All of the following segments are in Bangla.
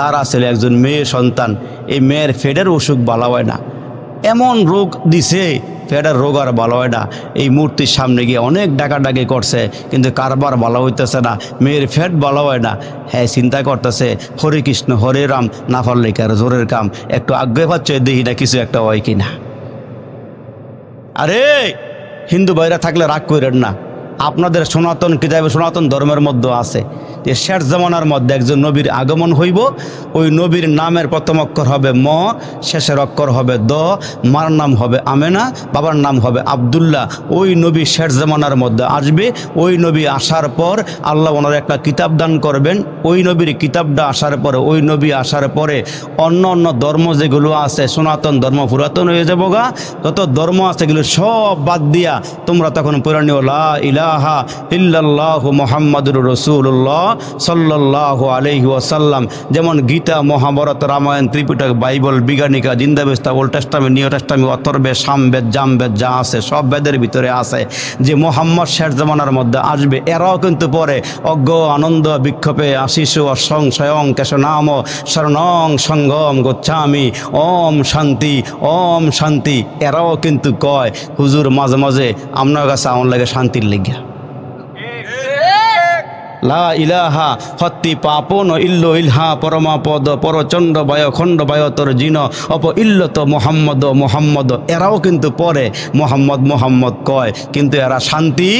তার আসলে একজন মেয়ে সন্তান, এই মেয়ের ফেডের অসুখ ভালো হয় না, এমন রোগ দিছে ফেডার রোগ আর ভালো হয় না। এই মূর্তির সামনে গিয়ে অনেক ডাকাডাকি করছে, কিন্তু কারবার ভালো হইতেছে না, মেয়ের ফেট ভালো হয় না। হ্যাঁ, চিন্তা করতেছে হরে কৃষ্ণ হরে রাম না পারলে কার জোরের কাম, একটু আগ্রহ পাচ্ছে দেখি না কিছু একটা হয় কিনা। আরে হিন্দু ভাইরা থাকলে রাগ করেন না, আপনাদের সনাতন কিতাবে সনাতন ধর্মের মধ্যে আছে যে শেষ জামানার মধ্যে একজন নবীর আগমন হইব, ওই নবীর নামের প্রথম অক্ষর হবে ম, শেষের অক্ষর হবে দ, মার নাম হবে আমেনা, বাবার নাম হবে আবদুল্লাহ। ওই নবী শেষ জামানার মধ্যে আসবে, ওই নবী আসার পর আল্লাহ ওনার একটা কিতাব দান করবেন, ওই নবীর কিতাবটা আসার পরে, ওই নবী আসার পরে অন্য অন্য ধর্ম যেগুলো আছে সনাতন ধর্ম পুরাতন হয়ে যাবো গা, যত ধর্ম আছে এগুলো সব বাদ দিয়া তোমরা তখন পুরানিও লা ইলাহা ইল্লাল্লাহু মুহাম্মাদুর রাসূলুল্লাহ সাল্লাল্লাহু আলাইহি ওয়াসাল্লাম। যেমন গীতা, মহাভারত, রামায়ণ, ত্রিপিটক, বাইবেল, বিজ্ঞানিকা, Zend Avesta, Old Testament, New Testament, অথর্বে, সামবেদ, জামবেদ যা আছে সব বেদের ভিতরে আছে যে মোহাম্মদ শেষ জামানার মধ্যে আসবে। এরাও কিন্তু পরে অজ্ঞ আনন্দ বিক্ষোভে আশিস সংশয়ং কেশনাম শরণং সঙ্গম গচ্ছামি ওম শান্তি ওম শান্তি। এরাও কিন্তু কয় হুজুর মাঝে মাঝে আপনার কাছে আমার লাগে শান্তির লেগা লা ইলাহা হত্তি পাপন ইল্লো ইলহা পরমা পদ পরচণ্ড বায় খণ্ড বায়তর জিন অপ ইল্লত মোহাম্মদ মোহাম্মদ। এরাও কিন্তু পরে মোহাম্মদ মোহাম্মদ কয়, কিন্তু এরা শান্তি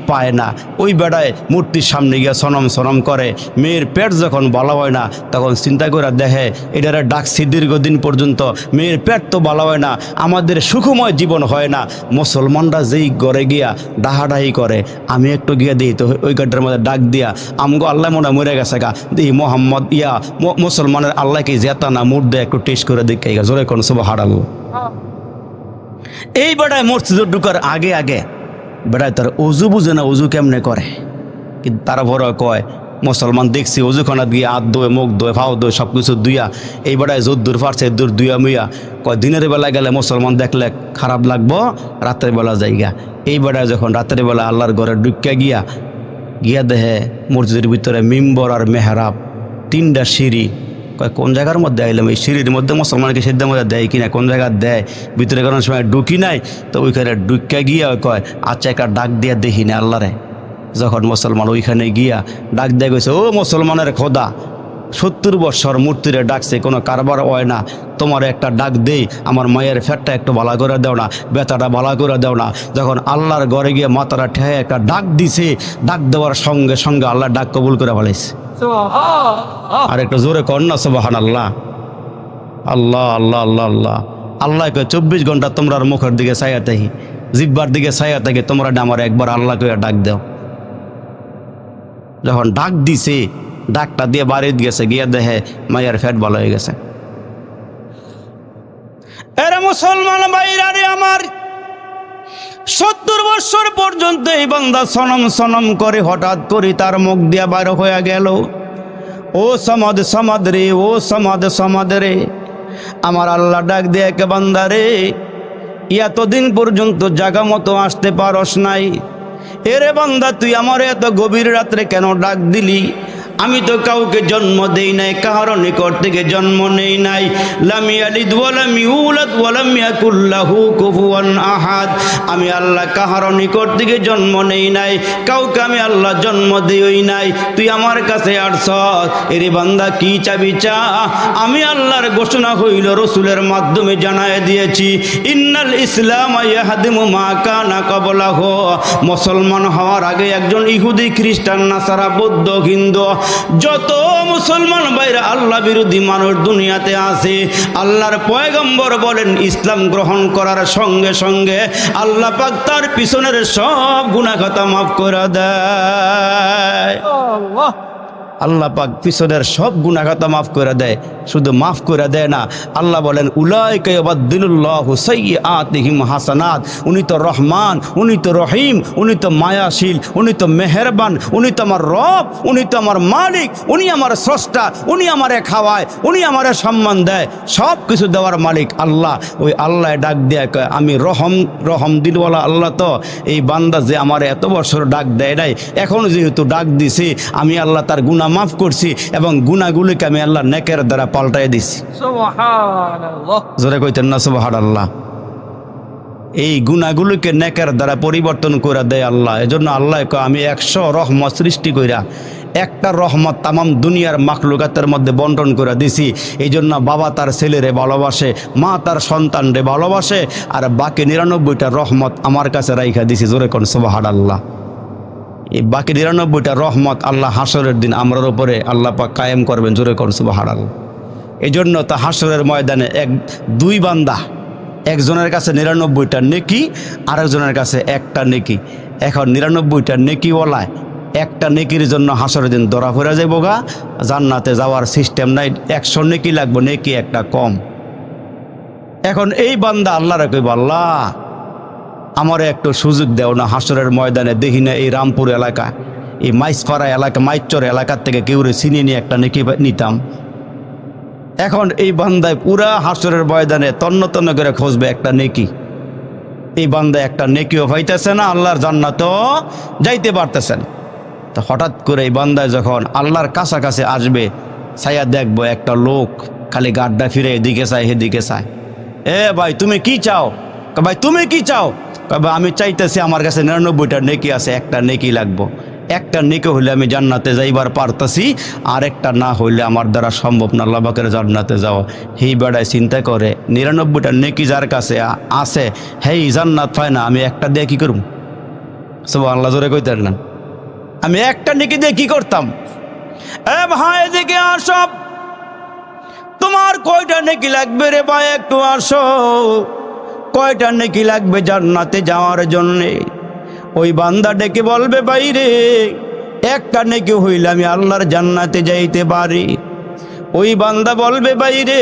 পায় না। ওই বেড়ায় মূর্তির সামনে গিয়ে সনম সনম করে। মেয়ের পেট যখন ভালো হয় না তখন চিন্তা করে দেখে এটারে ডাকছি দীর্ঘদিন পর্যন্ত, মেয়ের পেট তো ভালো হয় না, আমাদের সুখময় জীবন হয় না। মুসলমানরা যেই ঘরে গিয়া ডাহাডাহি করে, আমি একটু গিয়ে দিই তো ওই গাড়িটার মধ্যে ডাক দিয়া আমগো আল্লাহ মনে মরে গেছে গা, দিই মোহাম্মদ ইয়া মুসলমানের আল্লাহকে জেতা না মুর্দে একটু টেস্ট করে দেখে গা, জোরে কোন সুবহানাল্লাহ। এই বেড়ায় মসজিদে ঢুকার আগে আগে বেড়ায় তার অজু বুঝে না অজু কেমনে করে, কিন্তু তারপরে কয় মুসলমান দেখছি অজুখানা দিয়ে হাত ধোয়, মুখ ধোয়, ফাও ধোয়, সব কিছু দুইয়া এই বেড়ায় জোর দূর ফারছে দূর দুইয়া মুইয়া কয় দিনের বেলা গেলে মুসলমান দেখলে খারাপ লাগবো, রাতের বেলা যাইগা। এই বেড়ায় যখন রাতের বেলা আল্লাহর ঘরে ঢুকিয়া গিয়া দেখে মসজিদের ভিতরে মিম্বর আর মেহরাব, তিনটা সিঁড়ি। কয় কোন জায়গার মধ্যে আইলাম, এই সিঁড়ির মধ্যে মুসলমানকে সিদ্ধের মধ্যে দেয় কিনা, কোন জায়গা দেয়, ভিতরে কোনো সময় ঢুকি নাই। তো ওইখানে ঢুকিয়া গিয়া কয় আচ্ছা একটা ডাক দিয়া দেখি না আল্লাহরে। যখন মুসলমান ওইখানে গিয়া ডাক দিয়ে গেছে, ও মুসলমানের খোদা 70 বছর মূর্তিরে ডাকছে, কোনো কারবার হয় না, তোমার একটা ডাক দেই, আমার মায়ের ফ্যাটটা একটু ভালো করে দেও না, ব্যথাটা ভালো করে দেও না। যখন আল্লাহর ঘরে গিয়ে মাথাটা ঠেয়ে একটা ডাক দিছে, ডাক দেওয়ার সঙ্গে সঙ্গে আল্লাহ ডাক কবুল করে ফেলাইছে। আর একটু জোরে কর না সুবহানাল্লাহ। আল্লাহ আল্লাহ আল্লাহ আল্লাহ আল্লাহকে 24 ঘন্টা তোমরা মুখের দিকে ছায়া থাকি, জিব্বার দিকে ছায়া থাকি, তোমরা আমার একবার আল্লাহকে ডাক দাও। যখন ডাক দিছে, ডাকটা দিয়ে বাড়িতে গেছে, গিয়ে দেখে মায়ের ফ্যাট ভালো হয়ে গেছে। এরা মুসলমান ভাইরা রে আমার, 70 বছর পর্যন্ত এই বান্দা সনম সনম করে হঠাৎ করে তার মুখ দিয়া বার হয়ে গেল, ও সমাদ সমাদ রে, ও সমাদ সমাদ রে। আমার আল্লাহ ডাক দিয়ে একে বান্দা রে, এতদিন পর্যন্ত জাগা মতো আসতে পারস নাই, এরে বান্দা তুই আমার এত গভীর রাত্রে কেন ডাক দিলি? আমি তো কাউকে জন্ম দেই নাই, কারো নিকট থেকে জন্ম নেই নাই। লাম ইয়ালিদ ওয়া লাম ইউলাদ ওয়া লাম ইয়াকুল লাহু কুফুয়ান আহাদ। আমি আল্লাহ কারো নিকট থেকে জন্ম নেই নাই, কাউকে আমি আল্লাহ জন্ম দেই নাই। তুই আমার কাছে আসছস, এরে বান্দা কি চাবি চা। আমি আল্লাহর ঘোষণা হইল রসুলের মাধ্যমে জানায় দিয়েছি, ইন্নাল ইসলাম ইয়াহদিমু মা কানা ক্বাবলাহু। মুসলমান হওয়ার আগে একজন ইহুদি, খ্রিস্টান, নাসারা, বৌদ্ধ, হিন্দু যত মুসলমান ভাইরা আল্লাহ বিরোধী মানুষ দুনিয়াতে আছে, আল্লাহর পয়গম্বর বলেন ইসলাম গ্রহণ করার সঙ্গে সঙ্গে আল্লাহ পাক তার পিছনের সব গুনাহ খাতা মাফ করে দেয়। আল্লাহ পাক পিছনের সব গুনাহ খাতা মাফ করে দেয়। শুধু মাফ করে দেয় না, আল্লাহ বলেন উলাইকা ইউবাদদিলুল্লাহু সাইয়্যাতিহিম হাসানাত। উনি তো রহমান, উনি তো রহিম, উনি তো মায়াশীল, উনি তো মেহেরবান, উনি তো আমার রব, উনি তো আমার মালিক, উনি আমার স্রষ্টা, উনি আমারে খাওয়ায়, উনি আমারে সম্মান দেয়, সব কিছু দেওয়ার মালিক আল্লাহ। ওই আল্লাহ ডাক দেয় কয় আমি রহম দিলওয়ালা আল্লাহ, তো এই বান্দা যে আমার এত বছর ডাক দেয় নাই, এখন যেহেতু ডাক দিছি আমি আল্লাহ তার গুনাহ মাফ করছি এবং গুনাহগুলিকে আমি আল্লাহ নেকের দ্বারা পাল্টাই দিছি। সুবহানাল্লাহ, জোরে কইতেন না সুবহানাল্লাহ। এই গুনাহগুলিকে নেকের দ্বারা পরিবর্তন করে দেয় আল্লাহ। এজন্য আল্লাহ কয় আমি 100 রহমত সৃষ্টি কইরা একটা রহমত তামাম দুনিয়ার মাখলুকাতের মধ্যে বন্টন করে দিছি। এই জন্য বাবা তার ছেলেরে ভালোবাসে, মা তার সন্তানরে ভালোবাসে, আর বাকি 99টা রহমত আমার কাছে রাইখা দিছি। জোরে কোন সুবহানাল্লাহ। এই বাকি 99টা রহমত আল্লাহ হাসরের দিন আমরার উপরে আল্লাহ পাক কায়েম করবেন। জোরে কোন সুবহানাল্লাহ। এই জন্য তা হাসরের ময়দানে দুই বান্দা, একজনের কাছে 99টা নেকি, আরেকজনের কাছে একটা নেকি। এখন 99টা নেকিওয়ালায় একটা নেকির জন্য হাসরের দিন ধরা পড়ে যাইব গা, জান্নাতে যাওয়ার সিস্টেম নাই, 100 নেকি লাগবে, নেকি একটা কম। এখন এই বান্দা আল্লাহরে কইব আল্লাহ আমারে একটু সুযোগ দেও না, হাসরের ময়দানে দেখি না এই রামপুর এলাকা, এই মাইসপাড়া এলাকা, মাইচর এলাকার থেকে কেউরে চিনি নিয়ে একটা নেকি নিতাম। এখন এই বান্দায় পুরা হাসরের ময়দানে তন্ন তন্ন করে খুঁজবে একটা নেকি। এই বান্দা একটা নেকিও পাইতেছে না, আল্লাহর জান্নাতও যাইতে পারতেছে না। তো হঠাৎ করে এই বান্দায় যখন আল্লাহর কাছাকাছি আসবে, ছায়া দেখবো একটা লোক খালি গাড্ডা ফিরে এদিকে চায় সেদিকে চায়। এ ভাই তুমি কি চাও? ভাই তুমি কি চাও? ভাই আমি চাইতেছি আমার কাছে 99টা নেকি আছে, একটা নেকি লাগবো। একটা নেকি হইলে আমি জান্নাতে যাইবার পারতাছি, আর একটা না হইলে আমার দ্বারা সম্ভব না আল্লাহ পাকের জান্নাতে যাওয়া। সেই বেড়ায় চিন্তা করে 99টা নেকি যার কাছে আছে হেই জান্নাত পায় না, আমি একটা দিয়ে কি করব? সুবহানাল্লাহ, জোরে কইতেন না? আমি একটা নেকি দিয়ে কি করতাম? এ ভাই এদিকে আসো, তোমার কয়টা নেকি লাগবে রে ভাই, একটু আসো, কয়টা নেকি লাগবে জান্নাতে যাওয়ার জন্যে? ওই বান্দা ডেকে বলবে বাইরে একটা নেকি হইলে আমি আল্লাহর জান্নাতে যাইতে পারি। ওই বান্দা বলবে বাইরে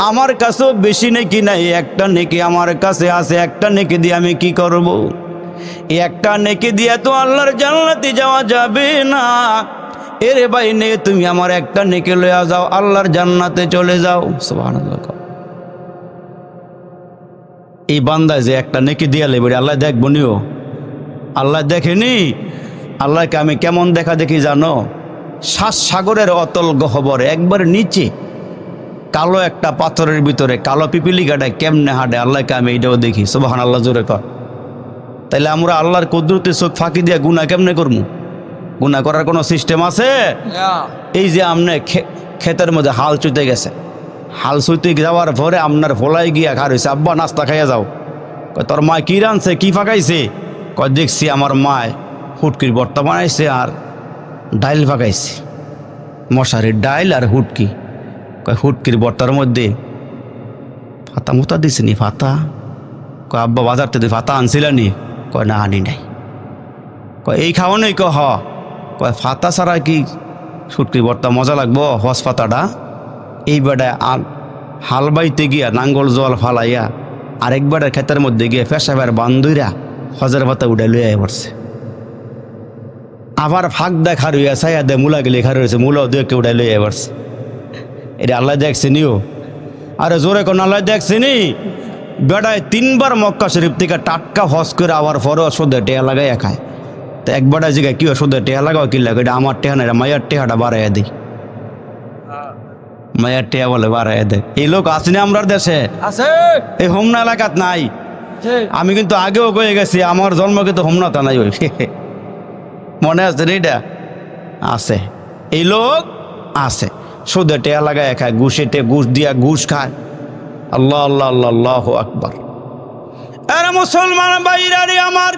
আমার কাছেও বেশি নেকি নাই, একটা নেকি আমার কাছে আছে, একটা নেকি দিয়ে আমি কি করব? একটা নেকি দিয়ে তো আল্লাহর জান্নাতে যাওয়া যাবে না। এরে ভাই নে তুমি আমার একটা নেকি লইয়া যাও, আল্লাহর জান্নাতে চলে যাও। সুবহানাল্লাহ। এই বান্দায় যে একটা নেকি দিয়া লেবে আল্লাহ দেখবো নিও? আল্লাহ দেখেনি? আল্লাহকে আমি কেমন দেখা দেখি জানো? সাগরের অতল গহ্বরে একবার নিচে কালো একটা পাথরের ভিতরে কালো পিপিলিকাটায় কেমনে হাঁটে, আল্লাহকে আমি এইটাও দেখি। সুবহানাল্লাহ, জোরে কর। তাইলে আমরা আল্লাহর কুদরতে চোখ ফাঁকি দিয়ে গুনাহ কেমনে করবো? গুনাহ করার কোনো সিস্টেম আছে? এই যে আপনি ক্ষেতের মধ্যে হাল চুইতে গেছে, হাল চুইতে যাওয়ার পরে আপনার ভোলাই গিয়া খার হয়েছে, আব্বা নাস্তা খাইয়া যাও। তোর মা কি রানছে, কি ফাঁকাইছে? কয় দেখছি আমার মায় হুটকির ভর্তা বানাইছে আর ডাইল ফাঁকাইছে, মশারির ডাইল আর হুটকি। কয় হুটকির ভর্তার মধ্যে ফাতা মুতা দিছে নি? ফাতা? কয় আব্বা বাজার থেকে ফাতা আনছিলানি? কয় না আনি নাই। কয় এই খাওয়া নেই? কয় ফাতা ছাড়া কি হুটকির ভর্তা মজা লাগবো? হস ফাতাটা এই বেড়ায় হাল বাইতে গিয়া নাঙ্গল জল ফালাইয়া আরেক বেড়ার ক্ষেতের মধ্যে গিয়ে পেশাবের বান্ধুরা হজের পাতা উঠে লইয়া পড়ছে। আবার ফাঁক দেখার হইয়া ছায়া দে মূলা গেলে খার হয়েছে, মূলাও দুকে উঠে লইয়া পড়ছে। এটা আল্লাহ দেখছে নিও? আরে জোরে কোন আল্লাহ দেখছে নি? বেড়ায় 3বার মক্কা শরীফ থেকে টাটকা হজ করে আবার পরে ওষুধে টেহা লাগাইয়া খায়। তো এক বেড়ায় জিগায় কি ওষুধে টেহা লাগাও? কি লাগে? এটা আমার টেহা না, মায়ের টেহাটা বাড়াইয়া দিই। মায়ের টেহা বলে বাড়াইয়া দেয়। এই লোক আসেনি আমরার দেশে? আছে। এই হোমনা এলাকাত নাই। আমি কিন্তু আগেও কয়ে গেছি আমার জন্ম কিন্তু হোমনাতে নাই। ওই মনে আছে এটা? আছে। এই লোক আছে, সুদে টেহা লাগায় খায়, ঘুষ দিয়া ঘুষ খায়। আল্লাহ আল্লাহ আল্লাহ আল্লাহ আকবার। আরে মুসলমান ভাইরা রে আমার,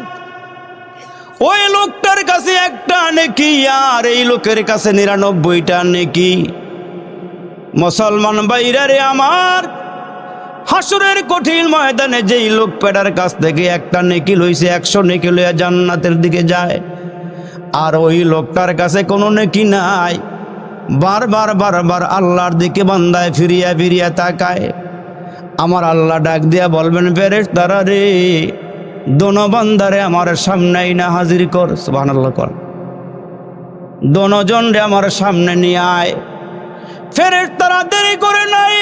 ওই লোকটার কাছে একটা নেকি আর এই লোকের কাছে 99টা নেকি। মুসলমান ভাইরা রে আমার, হাসরের কঠিন ময়দানে যেই লোক পেটার কাছ থেকে একটা নেকি লইছে 100 নেকি লইয়া জান্নাতের দিকে যায়, আর ওই লোকটার কাছে কোনো নেকি নাই, বারবার বারবার আল্লাহর দিকে বান্দায় ফিরিয়া ফিরিয়া তাকায়। আমার আল্লাহ ডাক দিয়া বলবেন, ফেরেশতারা রে, দোনো বান্দারে আমার সামনে না হাজির কর। সুবহানাল্লাহ কর। দোনোজন রে আমার সামনে নিয়ে আয়। ফেরেশতারা দেরি করে নাই।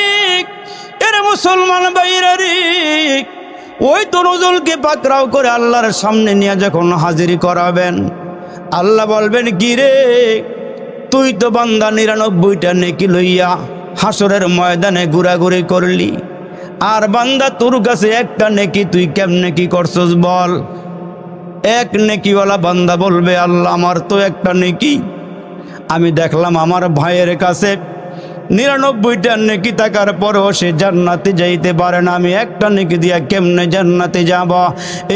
এর মুসলমান ভাইরা রে, ওই দোনোজনকে পাকড়াও করে আল্লাহর সামনে নিয়ে যখন হাজির করাবেন, আল্লাহ বলবেন, কি রে, তুই তো বান্দা 99টা নেকি লইয়া হাসরের ময়দানে ঘোরাঘুরি করলি, আর বান্দা তোর কাছে একটা নেকি, তুই কেমনে কি করছস বল। এক নেকিওয়ালা বান্দা বলবে, আল্লাহ আমার তো একটা নেকি, আমি দেখলাম আমার ভাইয়ের কাছে 99টা নেকি থাকার পরেও সে জান্নাতে যাইতে পারে না, আমি একটা নেকি দিয়া কেমনে জান্নাতে যাব।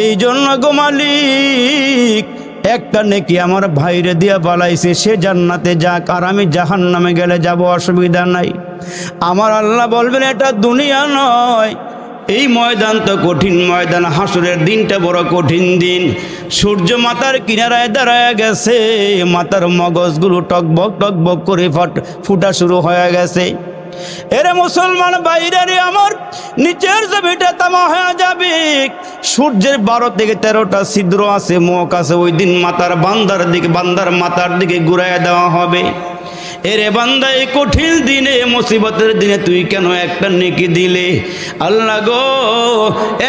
এই জন্য গো মালিক, একটা নেকি আমার ভাইরে দিয়া পালাইছে, সে জান্নাতে যাক, আর আমি জাহান্নামে গেলে যাব, অসুবিধা নাই। আমার আল্লাহ বলবেন, এটা দুনিয়া নয়, এই ময়দান তো কঠিন ময়দান, হাসরের দিনটা বড় কঠিন দিন। সূর্য মাথার কিনারায় দাঁড়ায় গেছে, মাথার মগজগুলো টকবক টকবক করে ফুটা শুরু হয়ে গেছে। এরে মুসলমান বাইরে রে আমার, নিচের জমিটা তামা হয়ে যাবে। সূর্যের 12 থেকে 13টা ছিদ্র আছে, মুখ আছে। ওই দিন বান্দার মাথার দিকে ঘুরাইয়া দেওয়া হবে। এরে বান্দা, এই কঠিন দিনে, মুসিবতের দিনে তুই কেন একটা নেকি দিলে? আল্লাহ গো,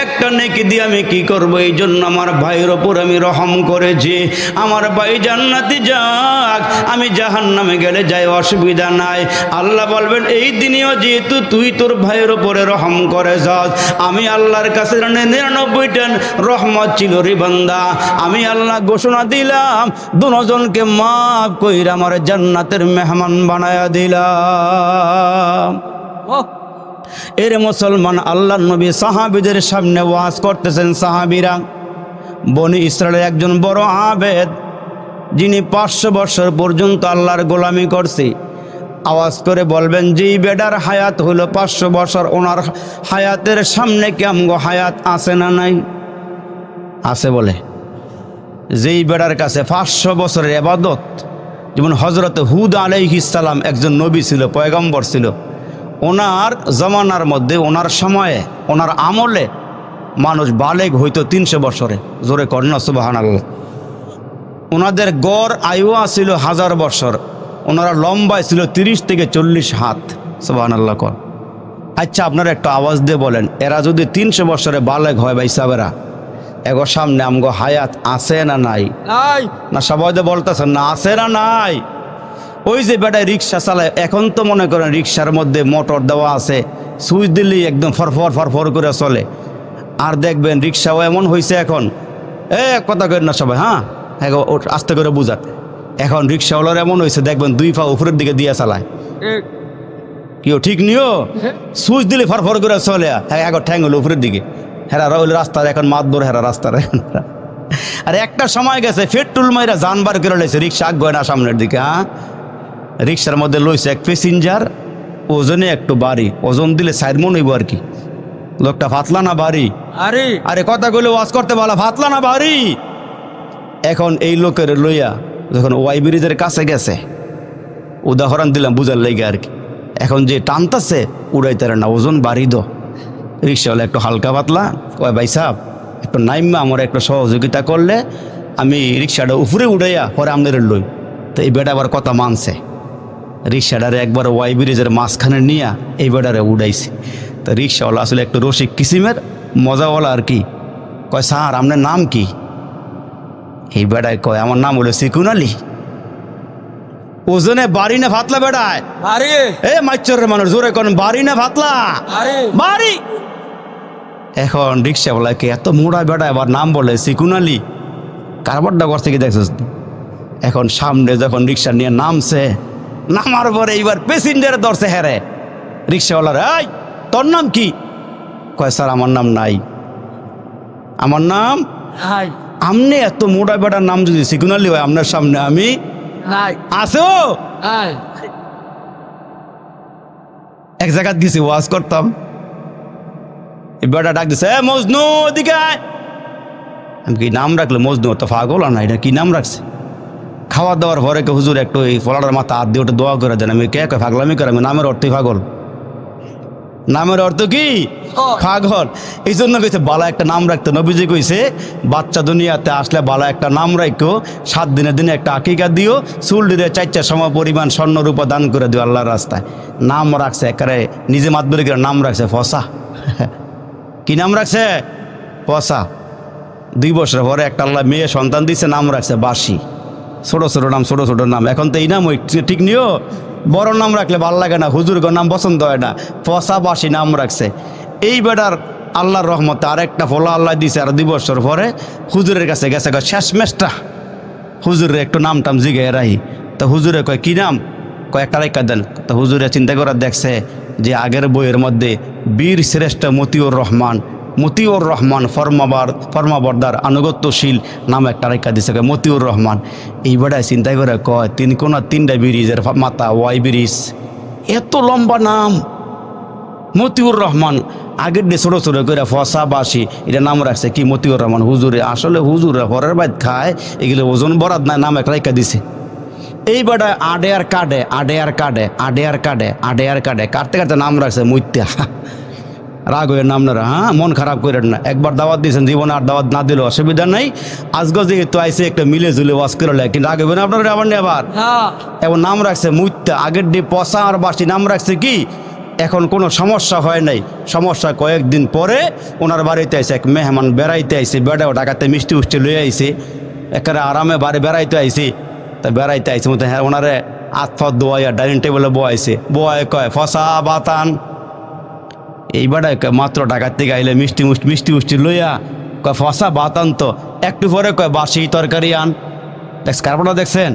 একটা নেকি দিয়ে আমি কি করব? এই জন্য আমার ভাইয়ের ওপর আমি রহম করেছি। আমার ভাই জান্নাতে যাক, আমি জাহান্নামে গেলে যাই, অসুবিধা নাই। আল্লাহ বলবেন, এই দিনেও যেহেতু তুই তোর ভাইয়ের ওপরে রহম করে যাস, আমি আল্লাহর কাছে 99টা রহমত ছিল রে বান্দা, আমি আল্লাহ ঘোষণা দিলাম, দুজনকে মাফ কইরা আমার জান্নাতের মেহমান বানায়া দিলাম। এর মুসলমান, আল্লাহর নবী সাহাবীদের সামনে ওয়াজ করতেছেন। সাহাবীরা বনি ইসরায়েলের একজন বড় আবেদ, যিনি 500 বছর পর্যন্ত আল্লাহর গোলামি করছে, আওয়াজ করে বলবেন, যেই বেডার হায়াত হলো 500 বছর, ওনার হায়াতের সামনে কি আমগো হায়াত আছে না নাই? আছে বলে। যেই বেডার কাছে 500 বছরের ইবাদত, যেমন হযরত হুদ আলাইহিস সালাম একজন নবী ছিল, পয়গম্বর ছিল, ওনার জমানার মধ্যে, ওনার সময়ে, ওনার আমলে মানুষ বালেগ হইতো 300 বছরে। জোরে করেন না সুবহানাল্লাহ। ওনাদের গড় আয়ু ছিল 1000 বছর, ওনারা লম্বায় ছিল 30 থেকে 40 হাত। সুবহানাল্লাহ কর। আচ্ছা, আপনারা একটু আওয়াজ দিয়ে বলেন, এরা যদি 300 বছরে বালেগ হয়, ভাই সাহেবেরা, এগো সামনে আমগো হায়াত আছে না নাই? না সবাই তো বলতেছেন না, আছে না নাই? ওই যে বেটায় রিক্সা চালায়, এখন তো মনে করেন রিক্সার মধ্যে মোটর দেওয়া আছে, সুইচ দিলেই একদম ফরফর ফরফর করে চলে। আর দেখবেন রিক্সাও এমন হয়েছে এখন, কথা করেন না সবাই, হ্যাঁ আস্তে করে বুঝান। এখন রিক্সাওয়ালার এমন হয়েছে, দেখবেন 2 পা উপরের দিকে দিয়ে চালায়। কেউ ঠিক নিও, সুইচ দিলে ফরফর করে চলে, এখন ঠ্যাং হলো উপরের দিকে, হেরা রইল রাস্তার, এখন মাতবর হেরা রাস্তার। আর একটা সময় গেছে, পেট্রোল মাইরা জানবার করে লইছে, রিক্সা আগে না সামনের দিকে। হ্যাঁ, রিক্সার মধ্যে লইছে এক প্যাসেঞ্জার, ওজনে একটু বাড়ি, ওজন দিলে 4 মণ হইব আর কি। লোকটা ফাতলা না বাড়ি? আরে কথা কইলে ওয়াজ করতে বলা, ফাতলা না বাড়ি? এখন এই লোকের লইয়া যখন ওয়াই ব্রিজের কাছে গেছে, উদাহরণ দিলাম বুঝার লেগে আর কি, এখন যে টানতাছে উড়াইতারে না, ওজন বাড়ি দো। রিক্সাওয়ালা একটু হালকা পাতলা কয়, ভাই সাহেব একটু নাইমা আমার একটু সহযোগিতা করলে আমি রিক্সাটা উপরে উড়াইয়া পরে আপনাদের লই। তো এই বেটা আবার কথা মানছে, রিক্সাটারে একবার ওয়াই ব্রিজের মাঝখানে নিয়ে এই বেটারে উড়াইছে। তো রিক্সাওয়ালা আসলে একটু রসিক কিসিমের, মজাওয়ালা আর কি। কয়, স্যার আপনার নাম কি? এই বেটায় কয়, আমার নাম হলো সিকুন আলী। ওজনে বাড়ি না ফাতলা? বেটায় মাইচরের মানুষ, জোরে করেন, বাড়ি না ফাতলা? বাড়ি। এখন রিক্সাওয়ালাকে এত মোড়া বেটা আবার নাম বলে সিকুন আলী, কারবারটা করছে কি দেখছিস? এখন সামনে যখন রিক্সা নিয়ে নামছে, নামার পরে এইবার প্যাসেঞ্জারে ধরছে হেরে। রিক্সাওয়ালার, এই তোর নাম কি? কয়, স্যার আমার নাম নাই। আমার নাম আমনে এত মোটা বেটার নাম যদি সিকুন আলী হয়, আপনার সামনে আমি আছো। এক জায়গায় গেছি ওয়াজ করতাম, বেটা ডাক দিছে, মজনু ওদিকে আয়। আমি কি নাম রাখলো? মজনু তো পাগল না, এটা কি নাম রাখছে? খাওয়া দাওয়ার পরে কে হুজুর একটু এই ফলাটার মাথা হাত দিয়ে ওটা দোয়া করে দেন। আমি কে পাগলামি করে, আমি নামের অর্থই পাগল। নামের অর্থ কি? পাগল। এই জন্য কইছে বালা একটা নাম রাখতে। নবীজি কইছে বাচ্চা দুনিয়াতে আসলে বালা একটা নাম রাখো, 7 দিনের দিনে একটা আকিকা দিও, চুল দিয়ে 4টা সম পরিমাণ স্বর্ণ রূপা দান করে দিও আল্লাহর রাস্তায়। নাম রাখছে একেবারে নিজে মাতবরি করে নাম রাখছে ফসা। কি নাম রাখছে? ফসা। 2 বছর পরে একটা আল্লাহ মেয়ে সন্তান দিচ্ছে, নাম রাখছে বাসি। ছোট ছোট নাম, ছোট ছোট নাম। এখন তো এই নাম ওই ঠিক নিও, বড় নাম রাখলে ভালো লাগে না, হুজুরগো নাম পছন্দ হয় না, ফসা বাসি নাম রাখছে। এই বেটার আল্লাহর রহমতে আরেকটা ফলা আল্লাহ দিছে, আর 2 বছর পরে হুজুরের কাছে গেছে, শেষ মেশটা হুজুরে একটু নাম টাম জিগাই রাহি। তো হুজুরে কয় কি নাম? কয় একটা রেখা দেন। তো হুজুরে চিন্তা করে দেখছে যে আগের বইয়ের মধ্যে বীর শ্রেষ্ঠ মতিউর রহমান, মতিউর রহমান ফরমাবরদার আনুগত্যশীল নাম একটা রেখা দিছে, মতিউর রহমান। এই বেটায় চিন্তা করে কয় 3 কোনা 3টা ব্রিজের মাথা, ওয়াই ব্রিজ, এত লম্বা নাম মতিউর রহমান। আগের দিয়ে ছোটো ছোটো করে ফসা বাসি এটা নাম রাখছে কি মতিউর রহমান। হুজুরে আসলে হুজুরে পরের বাইত খায়, এগুলো ওজন বরাদ নাই, নাম একটা রেখা দিছে। এই বেটায় আডে আর কাটে, আডে আর কাটে, আডে আর কাটে, আডে আর কাটে, কাটতে কাটতে নাম রাখছে মুত্যা। রাগ হয়ে নাম না, হ্যাঁ মন খারাপ করেন না। একবার দাওয়াত দিয়েছেন, জীবনে আর দাওয়াত না দিলেও অসুবিধা নাই। আজকে যেহেতু আইসে একটা মিলে জুলে ওয়াজ করে, কিন্তু রাগ হবে না আপনার আবার নিয়ে আবার। এবং নাম রাখছে মুত্যা, আগের দিয়ে পচা আর বাসি নাম রাখছে কি। এখন কোনো সমস্যা হয় নাই। সমস্যা কয়েকদিন পরে ওনার বাড়িতে আইসে এক মেহমান বেড়াইতে আইসে, বেড়াও ঢাকাতে মিষ্টি উষ্টি লয়ে আইসে, একেবারে আরামে বাড়ি বেড়াইতে আইসি। তা বেড়াইতে আইসে মতো হ্যাঁ ওনারে আতফত দোয়াইয়া ডাইনিং টেবিলে বয়াইছে, বয় কয় ফসা বাতান। এই বেড়ায় মাত্র ঢাকার থেকে আইলে মিষ্টি মুষ্টি লইয়া কয় ফসা বাতান। তো একটু পরে কয় বাসি তরকারি আন। কারণটা দেখছেন?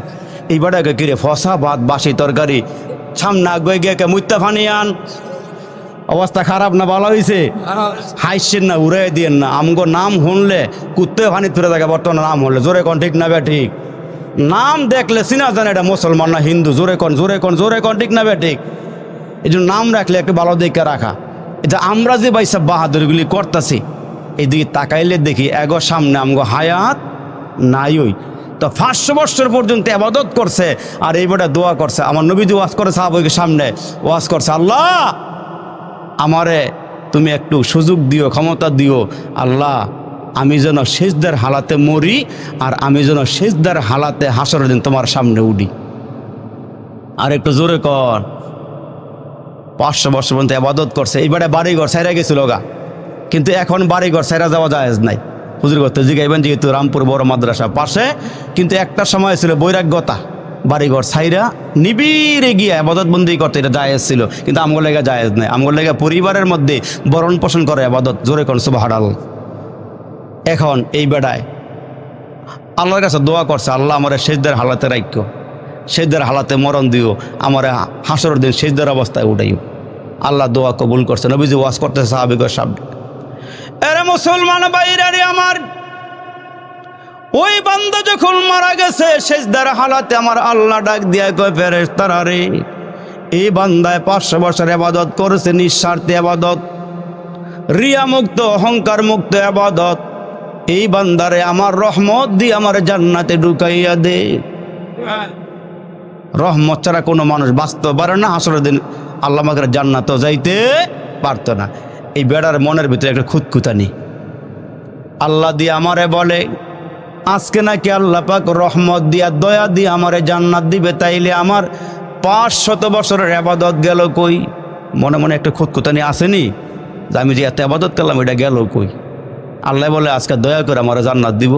এই বেড়ায় কয় কিরে ফসা ভাত বাসি তরকারি, সামনে আগে গিয়ে মুত্যা ফানি আন। অবস্থা খারাপ না ভালো হয়েছে? হাইছেন না, উড়াই দিয়েন না। আমগো নাম শুনলে কুত্তে ফানি তুলে থাকে বর্তমানে নাম হলে। জোরে কোন ঠিক না বে ঠিক? নাম দেখলে চিনা জানে এটা মুসলমান না হিন্দু। জোরে কোন জোরে কোন জোরে কোন ঠিক না বে ঠিক? এই জন্য নাম রাখলে একটু ভালো দেখে রাখা। এটা আমরা যে ভাই সব বাহাদুরগুলি করতেছি, এদিকে তাকাইলে দেখি এগো সামনে আমগো হায়াত নাই। ওই তো 500 বছর পর্যন্ত ইবাদত করছে, আর এইবারে দোয়া করছে। আমার নবীজি ওয়াজ করে সাহাবাদের সামনে ওয়াজ করছে, আল্লাহ আমারে তুমি একটু সুযোগ দিও, ক্ষমতা দিও আল্লাহ, আমি যেন সিজদার হালাতে মরি, আর আমি যেন সিজদার হালাতে হাসরের দিন তোমার সামনে উঠি। আর একটু জোরে কর। 500 বছর পর্যন্ত ইবাদত করছে। এইবারে বাড়িঘর ছাইরা গেছিল গা, কিন্তু এখন বাড়িঘর ছাইরা যাওয়া জায়েজ নাই। হুজুর করতে জিগাইবেন, যেহেতু রামপুর বড় মাদ্রাসা পাশে, কিন্তু একটা সময় ছিল বৈরাগ্যতা, বাড়িঘর ছাইরা নিবিড়ে গিয়ে ইবাদত বন্দি করতে এটা জায়েজ ছিল, কিন্তু আমগো লেগে জায়েজ নাই। আমগো লেগে পরিবারের মধ্যে বরণ পোষণ করে ইবাদত। জোরে কোন সুবহানাল্লাহ। এখন এই বেড়ায় আল্লাহর কাছে দোয়া করছে, আল্লাহ আমার সিজদার হালাতে রাখো, সিজদার হালাতে মরণ দিও, আমার হাসরের দিন সিজদার অবস্থায় উঠাইও। আল্লাহ দোয়া কবুল করছে। নবীজি ওয়াজ করতেছে সাহাবীদের সামনে। এরে মুসলমান ভাইরা রে আমার, ওই বান্দা যখন মারা গেছে সিজদার হালাতে আমার আল্লাহ ডাক দিয়া কয়, ফেরেশতারা রে, এই বান্দায় 500 বছর ইবাদত করেছে, নিঃস্বার্থে ইবাদত, রিয়া মুক্ত অহংকার মুক্ত ইবাদত। এই বান্দারে আমার রহমত দিয়ে আমার জান্নাতে ঢুকাইয়া দে। রহমত ছাড়া কোনো মানুষ বাঁচতে পারে না, হাসরের দিন আল্লাহ আমাকে জান্নাতেও যাইতে পারত না। এই বেড়ার মনের ভিতরে একটা খুঁতখুঁতানি। আল্লাহ দিয়ে আমারে বলে, আজকে নাকি আল্লাহ পাক রহমত দিয়া দয়া দিয়ে আমারে জান্নাত দিবে, তাইলে আমার 500 বছরের ইবাদত গেল কই? মনে মনে একটা খুঁতখুঁতানি আসেনি যে আমি যে এত ইবাদত করলাম এটা গেল কই? আল্লাহ বলে আজকে দয়া করে আমারে জান্নাত দিব।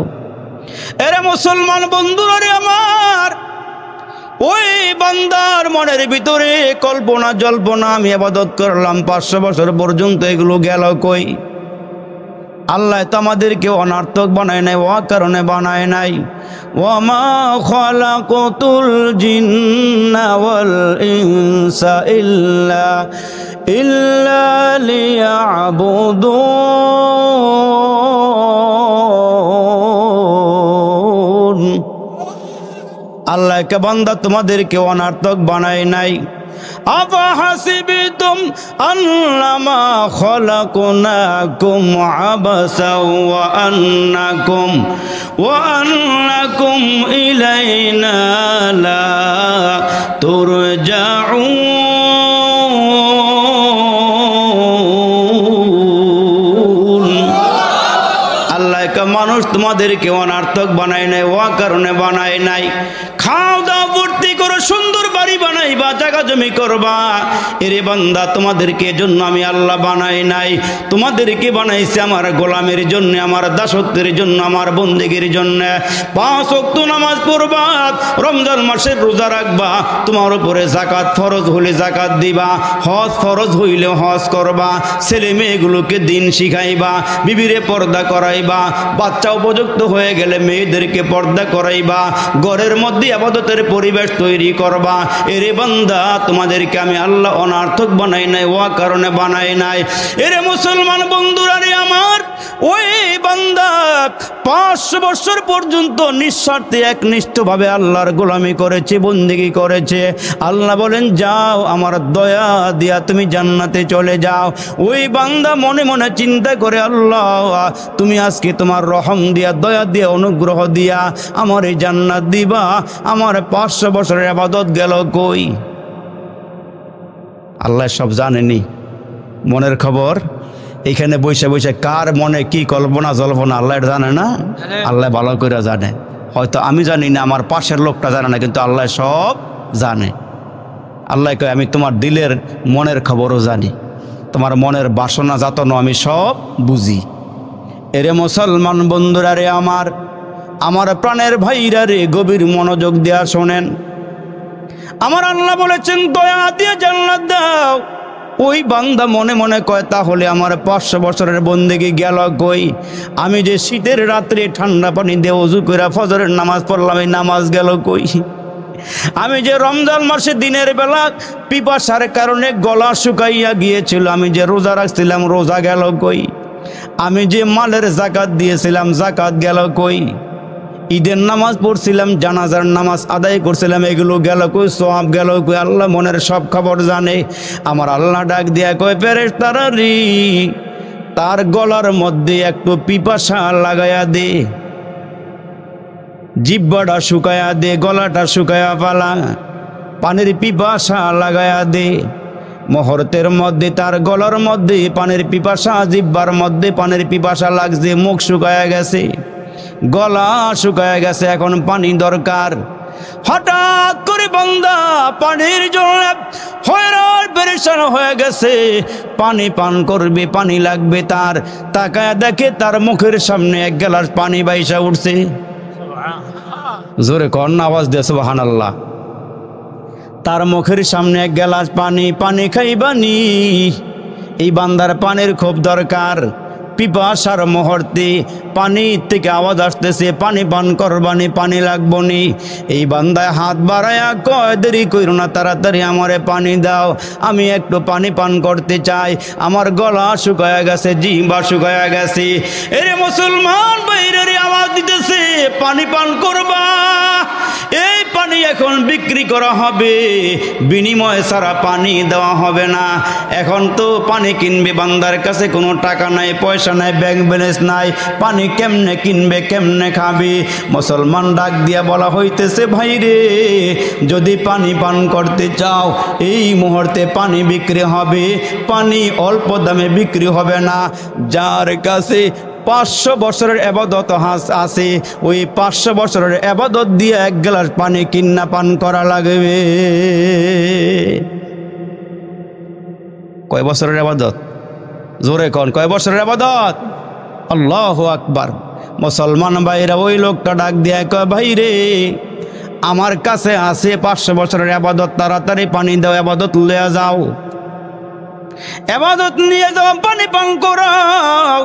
এরে মুসলমান বন্ধুরা রে আমার, ওই বান্দার মনের ভিতরে কল্পনা জল্পনা, আমি ইবাদত করলাম 500 বছর পর্যন্ত, এগুলো গেল কই? আল্লাহ তো আমাদেরকে অনার্থক বানায় নাই, ও কারণে বানায় নাই। ওয়ামা খালাকাতুল জিন্না ওয়াল ইনসা ইল্লা লিয়াবুদুন। আল্লাহকে বান্দা তোমাদেরকে অনার্থক বানায় নাই। আফা হাসিবিতুম আন্নামা খালাকনাকুম আবাসা ওয়া وأنكم إلينا لا ترجعون আল্লাহ কা মানুষ তোমাদেরকে অনার্থক বানায় নাই, ও কারণে বানায় নাই। খাও দাও ভর্তি করো, সুন্দর বাড়ি বানাইবা, জায়গা জমি করবা। এরে বান্দা, তোমাদেরকে জন্য আমি আল্লাহ বানাই নাই, তোমাদেরকে বানাইছে আমার গোলামের জন্য, আমার দাসত্বের জন্য, আমার বন্দেগীর জন্য। 5 ওয়াক্ত নামাজ পড়বা, রমজান মাসের রোজা রাখবা, তোমার উপরে যাকাত ফরজ হলে যাকাত দিবা, হজ ফরজ হইলে হজ করবা, ছেলে মেয়েগুলোকে দিন শিখাইবা, বিবিরে পর্দা করাইবা, বাচ্চা উপযুক্ত হয়ে গেলে মেয়েদেরকে পর্দা করাইবা, ঘরের মধ্যে ইবাদতের পরিবেশ তৈরি করবা। এরে বান্দা, তোমাদেরকে আমি আল্লাহ অনার্থক বানাই নাই, ও কারণে বানাই নাই। এরে মুসলমান বন্ধুরা রে আমার, ওই বান্দা 500 বছর পর্যন্ত নিঃস্বার্থে একনিষ্ঠভাবে আল্লাহর গোলামি করেছে, বন্দেগী করেছে। আল্লাহ বলেন, যাও আমার দয়া দিয়া তুমি জান্নাতে চলে যাও। ওই বান্দা মনে মনে চিন্তা করে, আল্লাহ তুমি আজকে তোমার রহম দিয়া, দয়া দিয়া, অনুগ্রহ দিয়া আমার এই জান্নাত দিবা, আমার 500 বছরের ইবাদত গেল কই? আল্লাহ সব জানেনি, মনের খবর। এখানে বসে বসে কার মনে কি কল্পনা জল্পনা আল্লাহ জানে না? আল্লাহ ভালো করে জানে। হয়তো আমি জানি না, আমার পাশের লোকটা জানে না, কিন্তু আল্লাহ সব জানে। আল্লাহ কয়, আমি তোমার দিলের মনের খবরও জানি, তোমার মনের বাসনা যাতনা আমি সব বুঝি। এরে মুসলমান বন্ধুরা রে আমার, আমার প্রাণের ভাইরা রে, গভীর মনোযোগ দেয়া শোনেন। আমার আল্লাহ বলেছেন, দয়া দিয়ে জান্নাত দাও। ওই বান্দা মনে মনে কয়, তাহলে আমার 500 বছরের বন্দেগী গেল কই? আমি যে শীতের রাত্রে ঠান্ডা পানি দিয়ে ওযু করে ফজরের নামাজ পড়লাম, এই নামাজ গেল কই? আমি যে রমজান মাসে দিনের বেলা পিপাসার কারণে গলা শুকাইয়া গিয়েছিল, আমি যে রোজা রাখছিলাম, রোজা গেল কই? আমি যে মালের যাকাত দিয়েছিলাম, যাকাত গেল কই? ঈদের নামাজ পড়ছিলাম, জানাজার নামাজ আদায় করছিলাম, এগুলো গেল কই? সওয়াব গেল কই? আল্লাহ মনের সব খবর জানে। আমার আল্লাহ ডাক দিয়া কয়, ফেরেশতারা রে, তার গলার মধ্যে একটু পিপাসা লাগায়া দে, জিহ্বাটা শুকায়া দে, গলাটা শুকায়া পালা, পানির পিপাসা লাগায়া দে। মুহূর্তের মধ্যে তার গলার মধ্যে পানির পিপাসা, জিহ্বার মধ্যে পানির পিপাসা লাগছে, মুখ শুকায়া গেছে, গলা শুকায়া গেছে, এখন পানি দরকার। হঠাৎ করে বান্দা পানির জন্য হয়রান পেরেশান হয়ে গেছে, পানি পান করবে, পানি লাগবে তার। তাকায় দেখে তার মুখের সামনে 1 গ্লাস পানি বাইসা উঠছে। জোরে কর না, আওয়াজ দিয়ে সুবহানাল্লাহ। তার মুখের সামনে 1 গ্লাস পানি, পানি খাইবানি। এই বান্দার পানির খুব দরকার। পিপাসার মুহূর্তে পানি থেকে আওয়াজ আসতেছে, পানি পান করবানি, পানি লাগবনি। এই বান্দায় হাত বাড়ায়া কয়, দেরি কইরো না, তাড়াতাড়ি আমারে পানি দাও, আমি একটু পানি পান করতে চাই, আমার গলা শুকায়া গেছে, জিহ্বা শুকায়া গেছে। এরে মুসলমান বাইরে আওয়াজ দিতেছে, পানি পান করবা। এই পানি এখন বিক্রি করা হবে, বিনিময়ে ছাড়া পানি দেওয়া হবে না। এখন তো পানি কিনবে, বান্দার কাছে কোনো টাকা নাই, পয়সা নাই, ব্যাংক ব্যালেন্স নাই, পানি কেমনে কিনবে, কেমনে খাবে? মুসলমান ডাক দিয়া বলা হইতেছে, ভাই রে, যদি পানি পান করতে চাও, এই মুহূর্তে পানি বিক্রি হবে, পানি অল্প দামে বিক্রি হবে না। যার কাছে 500 বছরের ইবাদত আছে, ওই 500 বছরের ইবাদত দিয়ে 1 গ্লাস পানি কিন্না পান করা লাগবে। কয় বছরের ইবাদত? জোরে কোন, কয় বছরের ইবাদত? আল্লাহু আকবার। মুসলমান ভাইরা ওই লোকটা ডাক দিয়ে কয়, ভাই রে, আমার কাছে আছে 500 বছরের ইবাদত, তাড়াতাড়ি পানি দাও, ইবাদত লইয়া যাও, ইবাদত নিয়ে যাও, পানি পান করাও।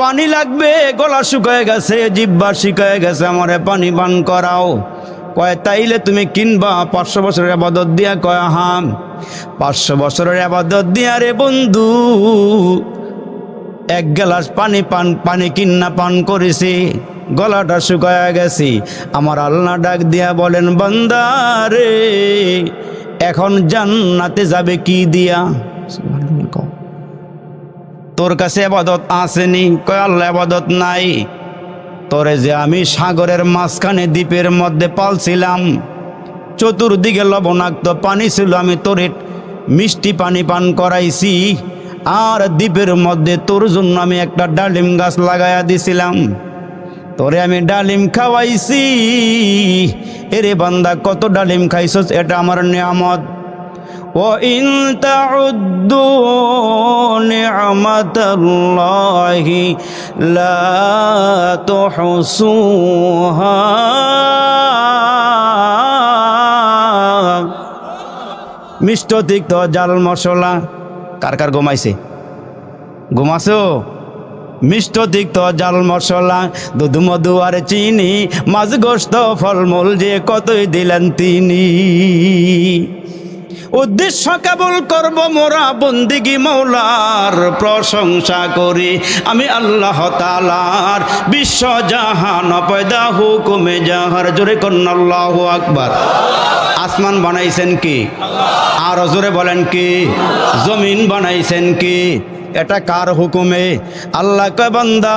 পানি লাগবে, গলা শুকায় গেছে, জিহ্বা শুকায় গেছে, আমারে পানি পান করাও। কয়, তাইলে তুমি কিনবা 500 বছরের ইবাদত দিয়া? কয়, হ্যাঁ, 500 বছরের ইবাদত দিয়া রে বন্ধু 1 গ্লাস পানি কিন্না পান করেছি, গলাটা শুকায় গেছে। আমার আল্লাহ ডাক দিয়া বলেন, বান্দা রে, এখন জান্নাতে যাবে কি দিয়া? তোর কাছে ইবাদত আসেনি? কয়, আল্লাহ ইবাদত নাই। তোরে যে আমি সাগরের মাঝখানে দ্বীপের মধ্যে পালছিলাম, চতুর্দিকে লবণাক্ত পানি ছিল, আমি তোরে মিষ্টি পানি পান করাইছি, আর দ্বীপের মধ্যে তোর জন্য আমি একটা ডালিম গাছ লাগাইয়া দিছিলাম, তোরে আমি ডালিম খাওয়াইছি। এরে বান্দা কত ডালিম খাইছস, এটা আমার নিয়ামত। وَإِن تَعُدُّوا نِعْمَةَ اللَّهِ لَا تُحْصُوهَا। মিষ্ট তিক্ত জাল মশলা, কার কার ঘুমাইছে? ঘুমাছো? মিষ্ট তিক্ত জাল মশলা, দুধ মধু আর চিনি, মাছ গোস্ত ফলমূল যে কতই দিলেন তিনি। উদ্দেশ্য কেবল করব মোরা বন্দিগি, মৌলার প্রশংসা করি আমি আল্লাহ তাআলার। বিশ্ব জাহান পয়দা হুকুমে জাহার, জোরে কন্না আল্লাহু আকবার। আসমান বানাইছেন কি? আর জোরে বলেন কি? জমিন বানাইছেন কি? এটা কার হুকুমে? আল্লাহ কয় বান্দা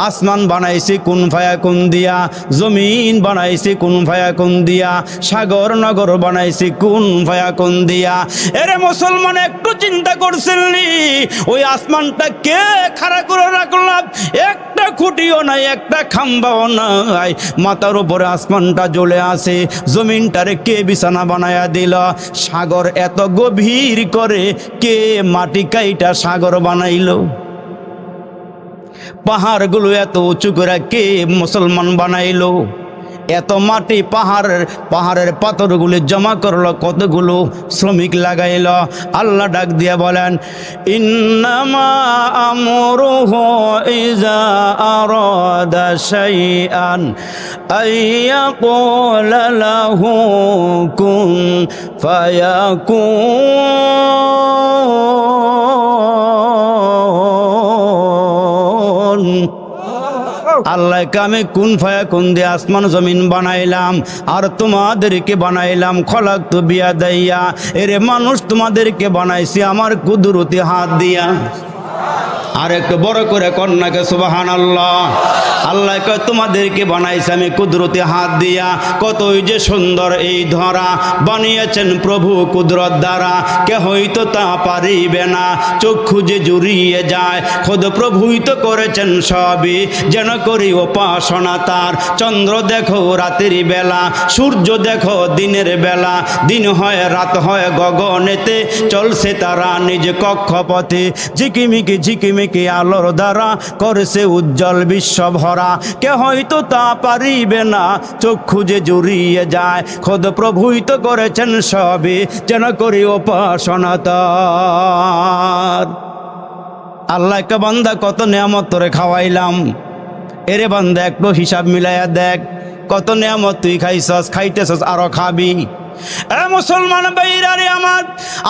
আসমান বানাইছি কুন ফায়াকুন দিয়া, জমিন বানাইছি কুন ফায়াকুন দিয়া, সাগর নগর বানাইছি কুন ফায়াকুন দিয়া। এরে মুসলমান, একটু চিন্তা করছিলি ওই আসমানটা কে খাড়া করে রাখলাম? একটা খুঁটিও নাই, একটা খাম্বাও নাই, মাথার উপরে আসমানটা জ্বলে আছে। জমিনটারে কে বিছানা বানায়া দিল? সাগর এত গভীর করে কে মাটি কাইটা সাগর বানাইলো? পাহাড়গুলো এত উঁচু করে কে মুসলমান বানাইলো? এত মাটি পাহাড়ের পাথরগুলি জমা করলো, কতগুলো শ্রমিক লাগাইল? আল্লাহ ডাক দিয়া বলেন, ইন্নামা আমরুহু ইযা আরাদা শাইআন আইয়াকুলা লাহু কুন ফায়াকুন। আল্লাহকে আমি কুন ফায়াকুন দিয়ে আসমান জমিন বানাইলাম, আর তোমাদেরকে বানাইলাম খলাকতু বিয়াদাইয়া। এরে মানুষ, তোমাদেরকে বানাইছি আমার কুদরতি হাত দিয়া। আর একটু বড় করে কন্যাকে সুবহানাল্লাহ। আল্লাহ কয় তোমাদেরকে বানাইছে আমি কুদরতি হাত দিয়া। কতই যে সুন্দর এই ধরা বানিয়েছেন প্রভু কুদরত দ্বারা, কেহই তো তা পারিবে না। চক্ষু যে জুড়িয়ে যায়, খোদ প্রভুই তো করেছেন সবই, যেন করি উপাসনা তার। চন্দ্র দেখো রাতের বেলা, সূর্য দেখো দিনের বেলা, দিন হয় রাত হয় গগনেতে, চলছে তারা নিজ কক্ষপথে। ঝিকিমিকি ঝিকিমিকি আলোর দ্বারা করেছে উজ্জ্বল বিশ্ব ভরা, কে হয়তো তা পারিবে না। চক্ষু যে জুড়িয়ে যায়, খোদ প্রভুই তো করেছেন সবই, যেন করি উপাসনা তার। আল্লাহকে বান্দা কত নিয়ামত তোরে খাওয়াইলাম। এরে বান্দা একটু হিসাব মিলাইয়া দেখ, কত নিয়ামত তুই খাইছস, খাইতেছস, আরো খাবি। এ মুসলমান ভাইরা রে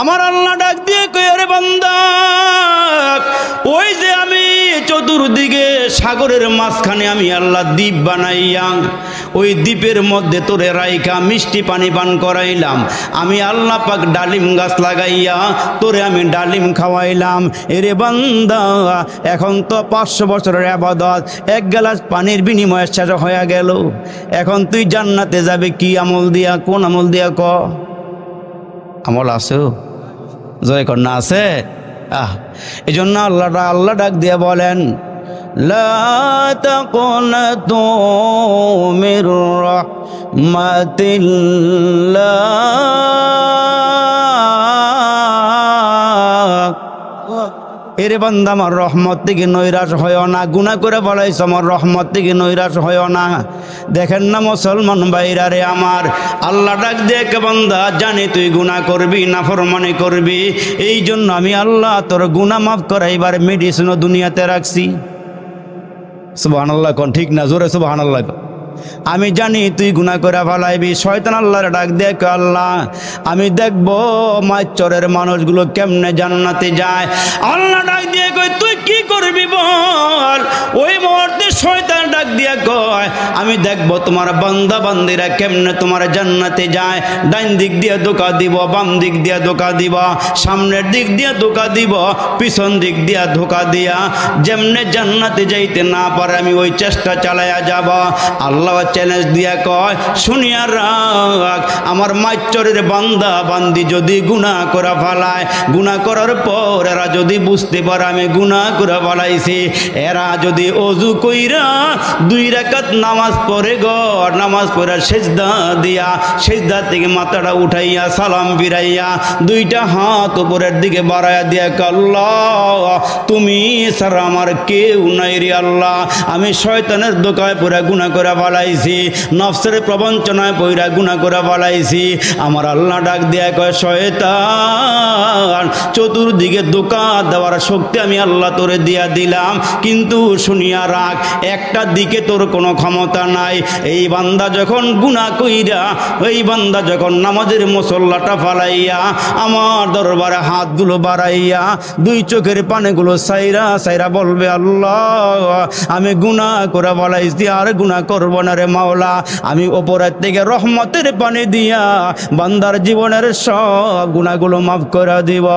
আমার আল্লাহ ডাক দিয়ে কই, আরে বান্দা ওই যে আমি চতুর্দিকে সাগরের মাঝখানে আমি আল্লাহ দ্বীপ বানাইয়া, ওই দ্বীপের মধ্যে তোরে রাইখা মিষ্টি পানি পান করাইলাম। আমি আল্লাহ পাক ডালিম গাছ লাগাইয়া তোরে আমি ডালিম খাওয়াইলাম। এরে বান্দা এখন তো 500 বছরের ইবাদত এক গ্লাস পানির বিনিময়ে শেষ হয়ে গেল। এখন তুই জান্নাতে যাবে কি আমল দিয়া? কোন আমল দিয়া ক? আমল আছে? জয় কর না আছে? এই জন্য আল্লাহ ডাক দিয়ে বলেন, লা তাকুনাতু মির রাহমাতিল্লাহ। এরে বান্দা আমার রহমত থেকে নৈরাশ হয় না। গুনাহ করে বলাইছ, আমার রহমত থেকে নৈরাশ হয় না। দেখেন না মুসলমান ভাইরা রে আমার, আল্লাহ ডাক দেখে বান্দা জানি তুই গুনাহ করবি, নাফরমানি করবি, এই জন্য আমি আল্লাহ তোর গুনাহ মাফ করাইবার মেডিসিনও দুনিয়াতে রাখছি। সুবহানাল্লাহ কোন ঠিক না? জোরে সুবহানাল্লাহ। আমি জানি তুই গুনাহ করে ফেলাইবি। শয়তান আল্লাহর ডাক দিয়ে কয়, আল্লাহ আমি দেখবো মাইচরের মানুষগুলো কেমনে জান্নাতে যায়। আল্লাহ ডাক দিয়ে কয়, তুই কি করবি বল। ওই মুহূর্তে শয়তান ডাক দিয়ে কয়, আমি দেখবো তোমার বান্দা বান্দিরা কেমনে তোমার জান্নাতে যায়। ডাইন দিক দিয়ে ধোঁকা দিব, বাম দিক দিয়ে ধোঁকা দিব, সামনের দিক দিয়ে ধোঁকা দিব, পিছন দিক দিয়া ধোঁকা দিয়া যেমনে জান্নাতে যাইতে না পারে আমি ওই চেষ্টা চালাইয়া যাব। আল্লাহ চ্যালেঞ্জ দিয়া কয়, শুনিয়া রাখ, আমার মাইচরের বান্দা বান্দি যদি গুনাহ করে ফেলায়, গুনাহ করার পর এরা যদি বুঝতে পারে আমি গুনাহ করে ফেলাইছি, এরা যদি ওযু কইরা 2 রাকাত নামাজ পড়ে নামাজ পড়ে সেজদা দিয়া, সেজদা থেকে মাথাটা উঠাইয়া সালাম ফিরাইয়া 2টা হাত উপরের দিকে বাড়াইয়া দিয়া, আল্লাহ তুমি ছাড়া আমার কেউ নাই রে আল্লাহ, আমি শয়তানের ধোঁকায় পড়ে গুনাহ করে ফেলাইছি, নফসের প্রবঞ্চনায় পড়ে গুনাহ করে ফেলাইছি। আমার আল্লাহ ডাক দিয়া কয়, শয়তান চতুর্দিকে ধোঁকা দেওয়ার শক্তি আমি আল্লাহ তোরে দিয়া দিলাম, কিন্তু শুনিয়া রাখ, একটা দিকে তোর কোনো ক্ষমতা নাই। এই বান্দা যখন গুনাহ কইরা, এই বান্দা যখন নামাজের মুসল্লাটা ফালাইয়া আমার দরবারে হাতগুলো বাড়াইয়া 2 চোখের পানিগুলো সাইরা সাইরা বলবে, আল্লাহ আমি গুনাহ করে ফেলাইছি, আর গুনাহ করব না রে মাওলা, আমি উপরের থেকে রহমতের পানি দিয়া বান্দার জীবনের সব গুনাহগুলো মাফ করে দিব।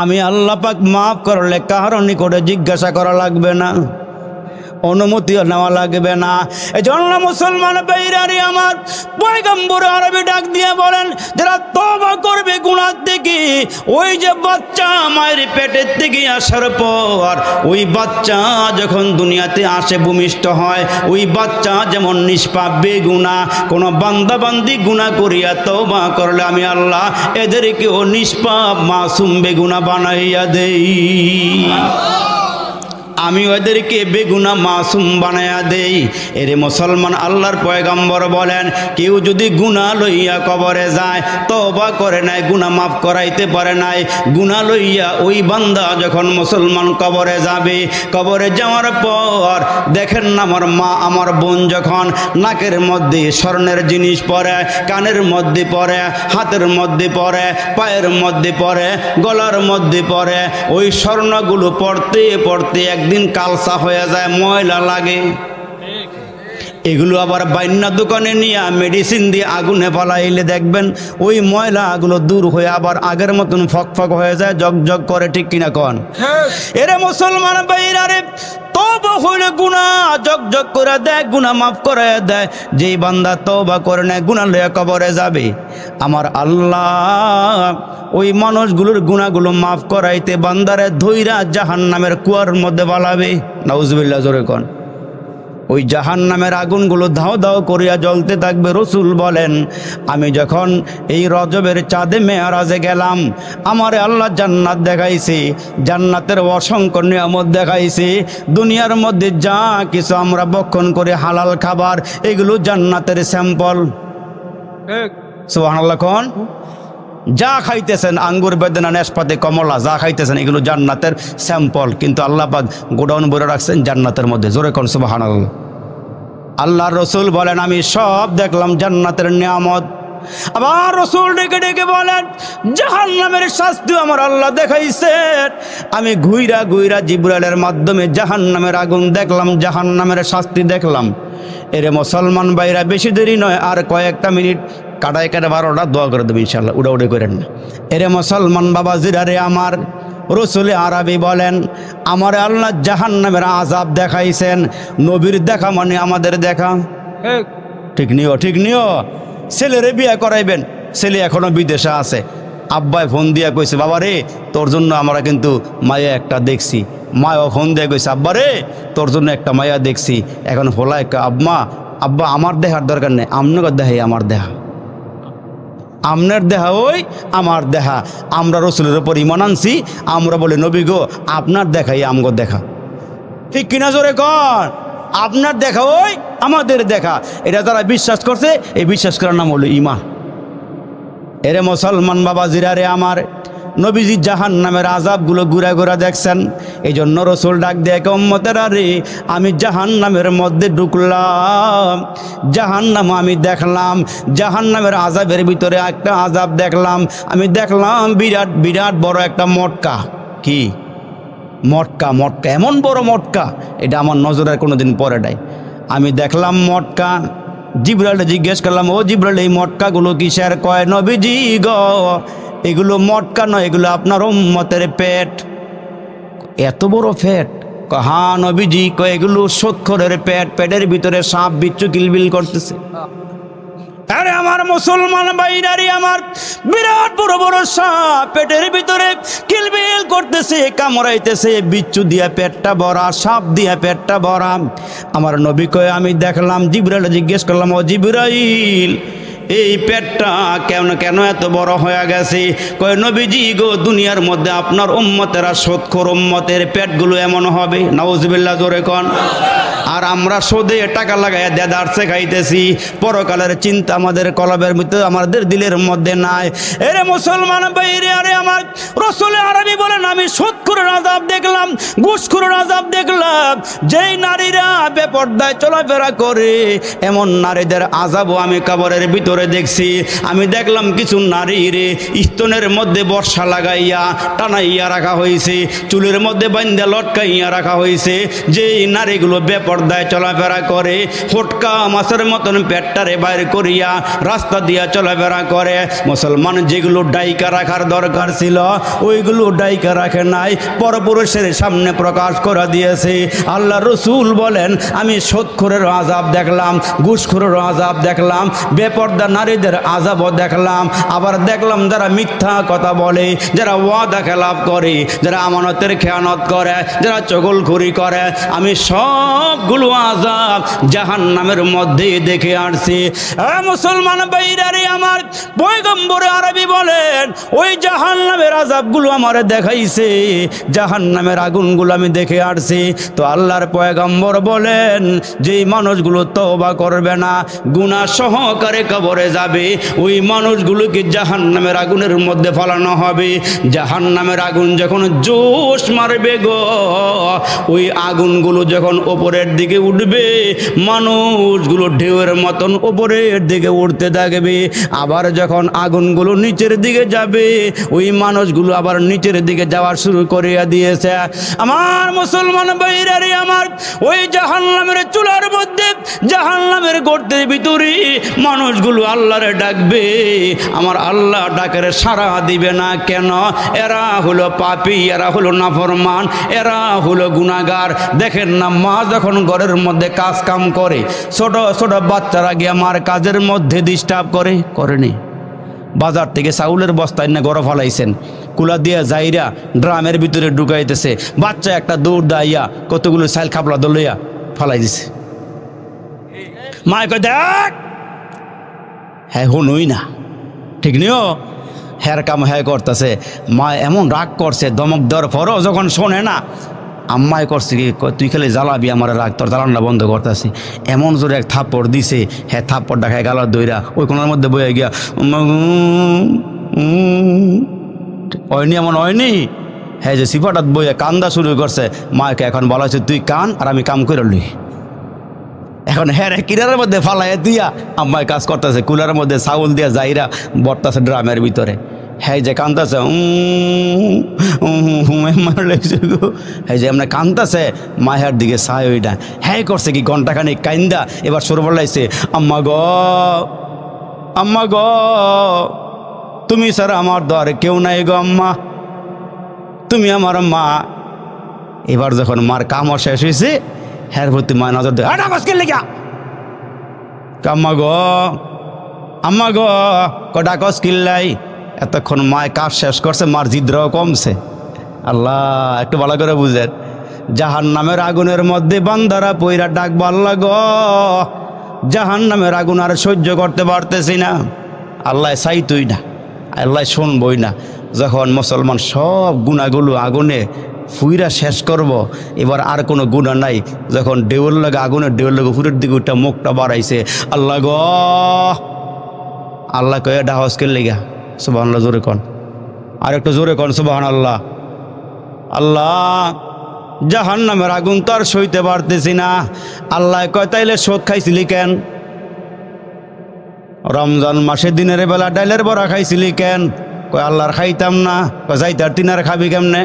আমি আল্লাহ পাক মাফ করলে কারো নিকটে জিজ্ঞাসা করা লাগবে না, অনুমতিও নেওয়া লাগবে না। এজন্য মুসলমান ভাইরারে আমার, পয়গম্বর আরবি ডাক দিয়ে বলেন, যারা তওবা করবে গুনাহ থেকে, ওই যে বাচ্চা মায়ের পেটের থেকে আসার পর ওই বাচ্চা যখন দুনিয়াতে আসে ভূমিষ্ঠ হয়, ওই বাচ্চা যেমন নিষ্পাপ বেগুনাহ, কোনো বান্দা বান্দি গুনাহ করিয়া তওবা করলে আমি আল্লাহ এদেরকেও নিষ্পাপ মাসুম বেগুনাহ বানাইয়া দেই, আমি ওদেরকে বেগুনা মাসুম বানায়া দেই। এরে মুসলমান, আল্লাহর পয়গম্বর বলেন, কেউ যদি গুনাহ লইয়া কবরে যায়, তওবা করে নাই, গুনাহ মাফ করাইতে পারে নাই, গুনাহ লইয়া ওই বান্দা যখন মুসলমান কবরে যাবে, কবরে যাওয়ার পর দেখেন না আমার মা আমার বোন যখন নাকের মধ্যে স্বর্ণের জিনিস পরে, কানের মধ্যে পরে, হাতের মধ্যে পরে, পায়ের মধ্যে পরে, গলার মধ্যে পরে, ওই স্বর্ণগুলো পড়তে পড়তে একদিন কালসা হয়ে যায়, ময়লা লাগে। এগুলো আবার বাইন্না দোকানে নিয়ে মেডিসিন দিয়ে আগুনে ফেলাইলে দেখবেন ওই ময়লাগুলো দূর হয়ে আবার আগের মতন ফকফক হয়ে যায়, জগজগ করে, ঠিক কিনা কন? এরে মুসলমান ভাইরারে, তওবা হইলে গুনাহ জগজগ করে দেয়, গুনাহ মাফ করে দেয়। যেই বান্দা তওবা করে না, গুনাহ লইয়া কবরে যাবে, আমার আল্লাহ ওই মানুষগুলোর গুনাহগুলো মাফ করাইতে বান্দারে ধইরা জাহান্নামের কুয়ার মধ্যে বালাবে। নাউজুবিল্লাহ, জোরে কন। ওই জাহান্নামের আগুনগুলো ধাও ধাও করিয়া জ্বলতে থাকবে। রসুল বলেন, আমি যখন এই রজবের চাঁদে মেয়ারাজে গেলাম, আমারে আল্লাহ জান্নাত দেখাইছে, জান্নাতের অসংখ্য নিয়ামত দেখাইছে। দুনিয়ার মধ্যে যা কিছু আমরা ভক্ষণ করে হালাল খাবার, এগুলো জান্নাতের স্যাম্পল। সুবহানাল্লাহ কোন? যা খাইতেছেন, আঙ্গুর, বেদানা, নাশপাতি, কমলা, যা খাইতেছেন এগুলো জান্নাতের স্যাম্পল, কিন্তু আল্লাহ পাক গোডাউন ভরে রাখছেন জান্নাতের মধ্যে। জোরে কোন সুবহানাল্লাহ। আল্লাহর রসুল বলেন, আমি সব দেখলাম জান্নাতের নিয়ামত। আবার রসুল ডেকে ডেকে বলেন, জাহান্নামের শাস্তি আমার আল্লাহ দেখাইছে। আমি ঘুইরা ঘুইরা জিবরাইলের মাধ্যমে জাহান্নামের আগুন দেখলাম, জাহান্নামের শাস্তি দেখলাম। এরে মুসলমান ভাইরা, বেশি দেরি নয়, আর কয়েকটা মিনিট কাটায় কাটা 12টা দোয়া করে দেবে ইনশাআল্লাহ, উড়াউড়ি করেন না। এরে মুসলমান বাবা জিরারে আমার, রসুলে আরবি বলেন, আমার আল্লাহ জাহান্নামের আযাব দেখাইছেন। নবীর দেখা মানে আমাদের দেখা, ঠিক নিও, ঠিক নিও। ছেলেরে বিয়ে করাইবেন, ছেলে এখনো বিদেশে আছে, আব্বাই ফোন দিয়া কইছে, বাবা রে তোর জন্য আমরা কিন্তু মায়া একটা দেখছি। মায়ও ফোন দিয়ে কইছে, আব্বা রে তোর জন্য একটা মায়া দেখছি। এখন ফোলা একটা, আব্বা আমার দেখার দরকার নেই, আপনার দেখাই আমার দেখা, আপনার দেহা ওই আমার দেহা। আমরা রসুলের উপর ঈমান আনছি, আমরা বলি নবী গো আপনার দেখাই আমগো দেখা, ঠিক কিনা জোরে কর? আপনার দেখা ওই আমাদের দেখা। এটা যারা বিশ্বাস করছে, এই বিশ্বাস করার নাম হলো ঈমান। এরে মুসলমান বাবা জিরারে আমার, নবীজি জাহান্নামের আযাবগুলো ঘুরে ঘুরে দেখছেন। এই জন্য রসুল ডাক দিয়ে কে উম্মতেরা রে, আমি জাহান্নামের মধ্যে ঢুকলাম, জাহান্নাম আমি দেখলাম, জাহান্নামের আযাবের ভিতরে একটা আযাব দেখলাম। আমি দেখলাম বিরাট বিরাট বড় একটা মটকা। কি মটকা? মটকা, এমন বড় মটকা, এটা আমার নজরের কোনোদিন পড়ে নাই। আমি দেখলাম মটকা। জিবরাইল জিজ্ঞেস করলাম, ও জিবরাইল, এই মটকাগুলো কিসের? কয়, নবীজি গো, এগুলো মটকা নয়, এগুলো আপনার উম্মতের পেট। এত বড় পেট? হ্যাঁ নবীজি। কয়, এগুলো সৎখরের পেট, পেটের ভিতরে সাপ বিচ্ছু কিলবিল করতেছে। আরে আমার মুসলমান ভাইরারি, আমার বিরাট বড় বড় সাপ পেটের ভিতরে কিলবিল করতেছে, কামড়াইতেছে, বিচ্ছু দিয়া পেটটা ভরা, সাপ দিয়া পেটটা ভরা। আমার নবী কয়, আমি দেখলাম। জিবরাইল জিজ্ঞেস করলাম, ও জিবরাইল, এই পেটটা কেন কেন এত বড় হয়ে গেছে? কয়, নবীজি গো, দুনিয়ার মধ্যে আপনার উম্মতেরা সৎখর উম্মতের পেটগুলো এমন হবে। নাউজুবিল্লাহ, জোরে কোন। আর আমরা সুদে টাকা লাগাইয়া দেদারসে খাইতেছি, পরকালের চিন্তা আমাদের কলবের ভিতরে, আমাদের দিলের মধ্যে নাই। এরে মুসলমান বাইরে, আরে আমার রাসূল আরবি বলেন, আমি সুদখোরের আযাব দেখলাম, ঘুষখোরের আযাব দেখলাম। যেই নারীরা বেপরদায় চলাফেরা করে, এমন নারীদের আযাবও আমি কবরের ভিতরে দেখছি। আমি দেখলাম কিছু নারী রে স্তনের মধ্যে বর্ষা লাগাইয়া টানাইয়া রাখা হয়েছে, চুলের মধ্যে বান্ধা লটকাইয়া রাখা হয়েছে। যেই নারীগুলো বেপরদায় চলাফেরা করে, ফটকা মাছের মতন পেটটারে বাইর করিয়া রাস্তা দিয়া চলাফেরা করে, মুসলমান যেগুলো ডাইকা রাখার দরকার ছিল ওইগুলো ডাইকা রাখে নাই, পরপুরুষের সামনে প্রকাশ করে দিয়েছে। আল্লাহ রসুল বলেন, আমি সুদখোরের আযাব দেখলাম, ঘুষখোরের আযাব দেখলাম, বেপর্দা নারীদের আযাবও দেখলাম। আবার দেখলাম যারা মিথ্যা কথা বলে, যারা ওয়াদা খেলাফ করে, যারা আমানতের খেয়ানত করে, যারা চগলখুরি করে, আমি সবগুলো আযাব জাহান্নামের মধ্যে দেখে আসছি। মুসলমান ভাইরারে, আমার পয়গম্বর আরবি বলেন, ওই জাহান্নামের আযাবগুলো আমারে দেখাইছে, জাহান্নামের আগুনগুলো আমি দেখে আসছি। তো আল্লাহর পয়গম্বর বলেন, যেই মানুষগুলো তওবা করবে না, গুনাহ সহকারে কবরে যাবে, ওই মানুষগুলোকে জাহান্নামের আগুনের মধ্যে ফেলানো হবে। জাহান্নামের আগুন যখন জোশ মারবে গো, ওই আগুনগুলো যখন ওপরের দিকে উঠবে, মানুষগুলো ঢেউয়ের মতন ওপরের দিকে উঠতে থাকবে। আবার যখন আগুনগুলো নিচের দিকে যাবে, ওই মানুষগুলো আবার নিচের দিকে যাওয়া শুরু করে দিয়েছে। আমার মুসলমান ভাইরারে, আমার ওই জাহান্নামের চুলার মধ্যে, জাহান্নামের গর্তের ভিতরে মানুষগুলো আল্লাহরে ডাকবে। আমার আল্লাহ ডাকের সাড়া দিবে না কেন? এরা হলো পাপী, এরা হলো নাফরমান, এরা হলো গুনাহগার। দেখেন না, মা যখন ঘরের মধ্যে কাজ কাম করে, ছোট ছোট বাচ্চারা গিয়ে মার কাজের মধ্যে ডিস্টার্ব করেনি? বাজার থেকে চাউলের বস্তায় না গড় ফলাইছেন, কুলা দিয়া যাইরা ড্রামের ভিতরে ঢুকাইতেছে, বাচ্চা একটা দৌড় দাইয়া কতগুলো চাইল খাপলা দলইয়া ফলাই দিছে। মায় কয়, দেখ, হ্যাঁ হনুই না, ঠিক নিও, হ্যার কাম হ্যাঁ করতেছে। মা এমন রাগ করছে, দমক দেওয়ার পরও যখন শোনে না, আম্মায় করছে কি, তুই খালি জ্বালাবি আমার, রাগ তোর জ্বালানটা বন্ধ করতেছি। এমন জোরে এক থাপ্পড় দিছে, হ্যাঁ থাপ্পড়টা খায় গালার দইরা ওই কোনার মধ্যে বয়ে গিয়া হয়নি, এমন হয়নি। হ্যাঁ যে সিফাটাত বইয়া কান্দা শুরু করছে। মাকে এখন বলা হয়েছে, তুই কান আর আমি কাম করে লই। এখন হ্যাঁ কিনারের মধ্যে ফালাই দিয়া আম্মায় কাজ করতেছে, কুলারের মধ্যে চাউল দিয়া যাইরা বর্তাছে ড্রামের ভিতরে। হ্যাঁ যে কান্দাছে, হ্যাঁ যে এমনি কান্দাছে, মায়ের দিকে চাই ওইটা। হ্যাঁ করছে কি, ঘন্টাখানিক কান্দা এবার সরু বলাইছে, আম্মা গ, আম্মা গ, তুমি স্যার আমার দ্বারে কেউ নাই গো আম্মা, তুমি আমার মা। এবার যখন মার কামড় শেষ হয়েছে, হ্যাঁ ভর্তি মা নজর দেয়, আম্মা গ, আম্মা গ, কটা কস কিল্লাই। এতক্ষণ মায় কাজ শেষ করছে, মার জিদ্রাও কমছে। আল্লাহ একটু ভালো করে বুঝেন, জাহান্নামের আগুনের মধ্যে বান্দারা পইরা ডাকবো, আল্লাহ গ, জাহান্নামের আগুন আর সহ্য করতে পারতেছি না। আল্লাহ চাইতই না, আল্লাহ শুনবই না। যখন মুসলমান সব গুণাগুলো আগুনে ফুইরা শেষ করব, এবার আর কোনো গুণা নাই। যখন ঢেউর লাগে, আগুনের ঢেউর লাগে ফুরের দিকে ওইটা মুখটা বাড়াইছে, আল্লাহ গ, আল্লাহ কয়ে ডাহসকে লেগা সুবহানাল্লাহ জোরে কন। আর একটু জোরে কোন সুবহানাল্লাহ। আল্লাহ, জাহান্নামের আগুন তো আর সইতে পারতেছি না। আল্লাহ কয় তাইলে শোধ খাইছিলি কেন? রমজান মাসে দিনের বেলা ডাইলের বড়া খাইছিলি কেন? কয় আল্লাহর খাইতাম না। কয় যাইতার তিনার খাবি কেমনে?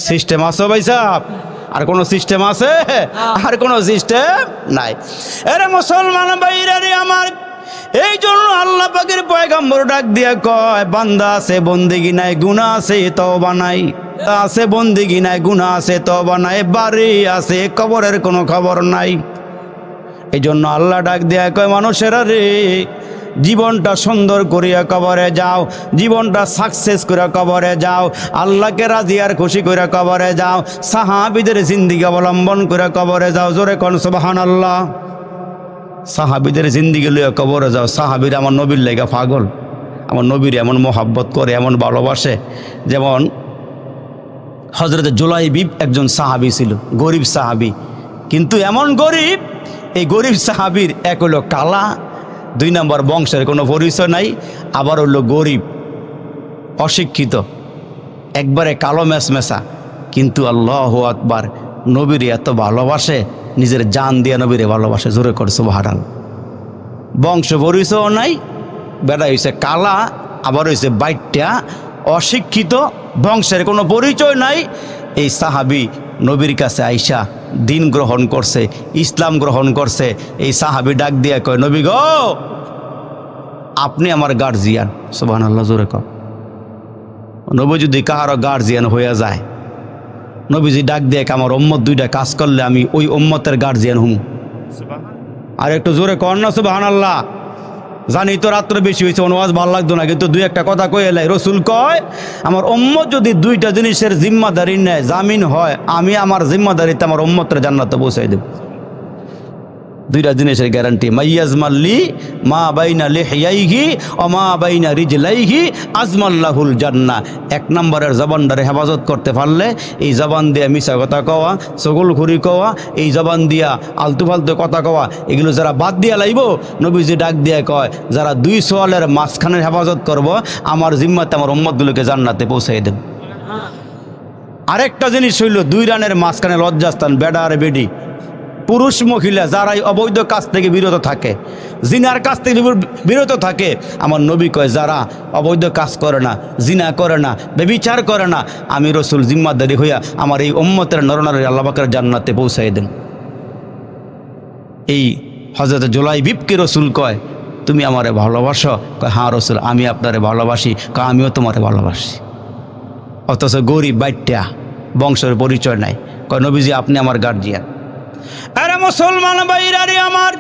সিস্টেম আছে ভাই সাহেব? আর কোনো সিস্টেম আছে? আর কোনো সিস্টেম নাই। এরে মুসলমান ভাইরা রে আমার, এই জন্য আল্লাহ পাকের পয়গম্বর ডাক দিয়া কয়, বান্দা আছে বন্দেগি নাই, গুনাহ আছে তওবা নাই। আছে বন্দেগি নাই, গুনাহ আছে তওবা নাই, বাড়ি আছে কবরের কোনো খবর নাই। এই জন্য আল্লাহ ডাক দিয়া কয়, মানুষেরা রে, জীবনটা সুন্দর করিয়া কবরে যাও, জীবনটা সাকসেস করে কবরে যাও, আল্লাহকে রাজি আর খুশি করে কবরে যাও, সাহাবীদের জিন্দেগি অবলম্বন করে কবরে যাও। জোরে কোন সুবহানাল্লাহ। সাহাবীদের জিন্দেগি লইয়া কবরে যাও। সাহাবীর আমার নবীর লেগা পাগল, আমার নবীর এমন মোহাব্বত করে, এমন ভালোবাসে। যেমন হযরত জুলাইবিব একজন সাহাবী ছিল, গরিব সাহাবী, কিন্তু এমন গরিব, এই গরিব সাহাবীর এক হলো কালা, 2 নম্বর বংশের কোনো পরিচয় নাই, আবার হলো গরিব, অশিক্ষিত, একবারে কালো মেসমেসা, কিন্তু আল্লাহু আকবার, নবীর এত ভালোবাসে, নিজের জান দিয়ে নবীরে ভালোবাসে। জোরে করে সুবহানাল্লাহ। বংশ পরিচয় নাই, বেটা হইছে কালা, আবার হইছে বাইট্টা, অশিক্ষিত, বংশের কোনো পরিচয় নাই। এই সাহাবী নবীর কাছে আইসা দিন গ্রহণ করছে, ইসলাম গ্রহণ করছে। এই সাহাবী ডাক দিয়া কয়, নবী গো, আপনি আমার গার্জিয়ান। সুবহানাল্লাহ, জোরে কর। নবী যদি কাহারো গার্জিয়ান হইয়া যায়, নবীজি ডাক দিয়ে আমার উম্মত 2টা কাজ করলে আমি ওই উম্মতের গার্জিয়ান হুম। আর একটু জোরে কর না সুবহানাল্লাহ। জানি তো রাত্রে বেশি হয়েছে, অনুয়াজ ভালো লাগতো না, কিন্তু 2-1টা কথা কয়ে এলাই। রসুল কয়, আমার উম্মত যদি 2টা জিনিসের জিম্মাদারি নেয়, জামিন হয়, আমি আমার জিম্মাদারিতে আমার উম্মতের জান্নাতে পৌঁছাই দেব। 2টা জিনিসের গ্যারান্টি। মাইয়াজমাল্লি মা বাইনা লিহিয়াইহি ও মা বাইনা রিজলাইহি আজমাল্লাহুল জান্নাহ। 1 নম্বরের জবানটারে হেফাজত করতে পারলে, এই জবান দিয়ে মিছা কথা কওয়া, চগলখুরি কওয়া, এই জবান দিয়া আলতু ফালতু কথা কওয়া, এগুলো যারা বাদ দিয়া লাইব, নবীজি ডাক দিয়ে কয়, যারা 2 সোয়ালের মাঝখানের হেফাজত করব, আমার জিম্মাতে আমার উম্মতগুলোকে জান্নাতে পৌঁছাই দেব। আরেকটা জিনিস হইল, 2 রানের মাঝখানে লজ্জাস্থান, বেডা আর বেডি, পুরুষ মহিলা যারাই অবৈধ কাজ থেকে বিরত থাকে, জিনার কাজ থেকে বিরত থাকে, আমার নবী কয়, যারা অবৈধ কাজ করে না, জিনা করে না, ব্যভিচার করে না, আমি রসুল জিম্মাদারি হইয়া আমার এই উম্মতের নরনারী আল্লাহ পাকের জান্নাতে পৌঁছাই দেন। এই হযরত জুলাইবিবকে রসুল কয়, তুমি আমারে ভালোবাসো? কয়, হ্যাঁ রসুল, আমি আপনারে ভালোবাসি। কয়, আমিও তোমারে ভালোবাসি। অথচ গরিব বাইট্টা, বংশের পরিচয় নাই। কয়, নবীজি আপনি আমার গার্জিয়ান। আরে মুসলমান ভাইরা রে আমার,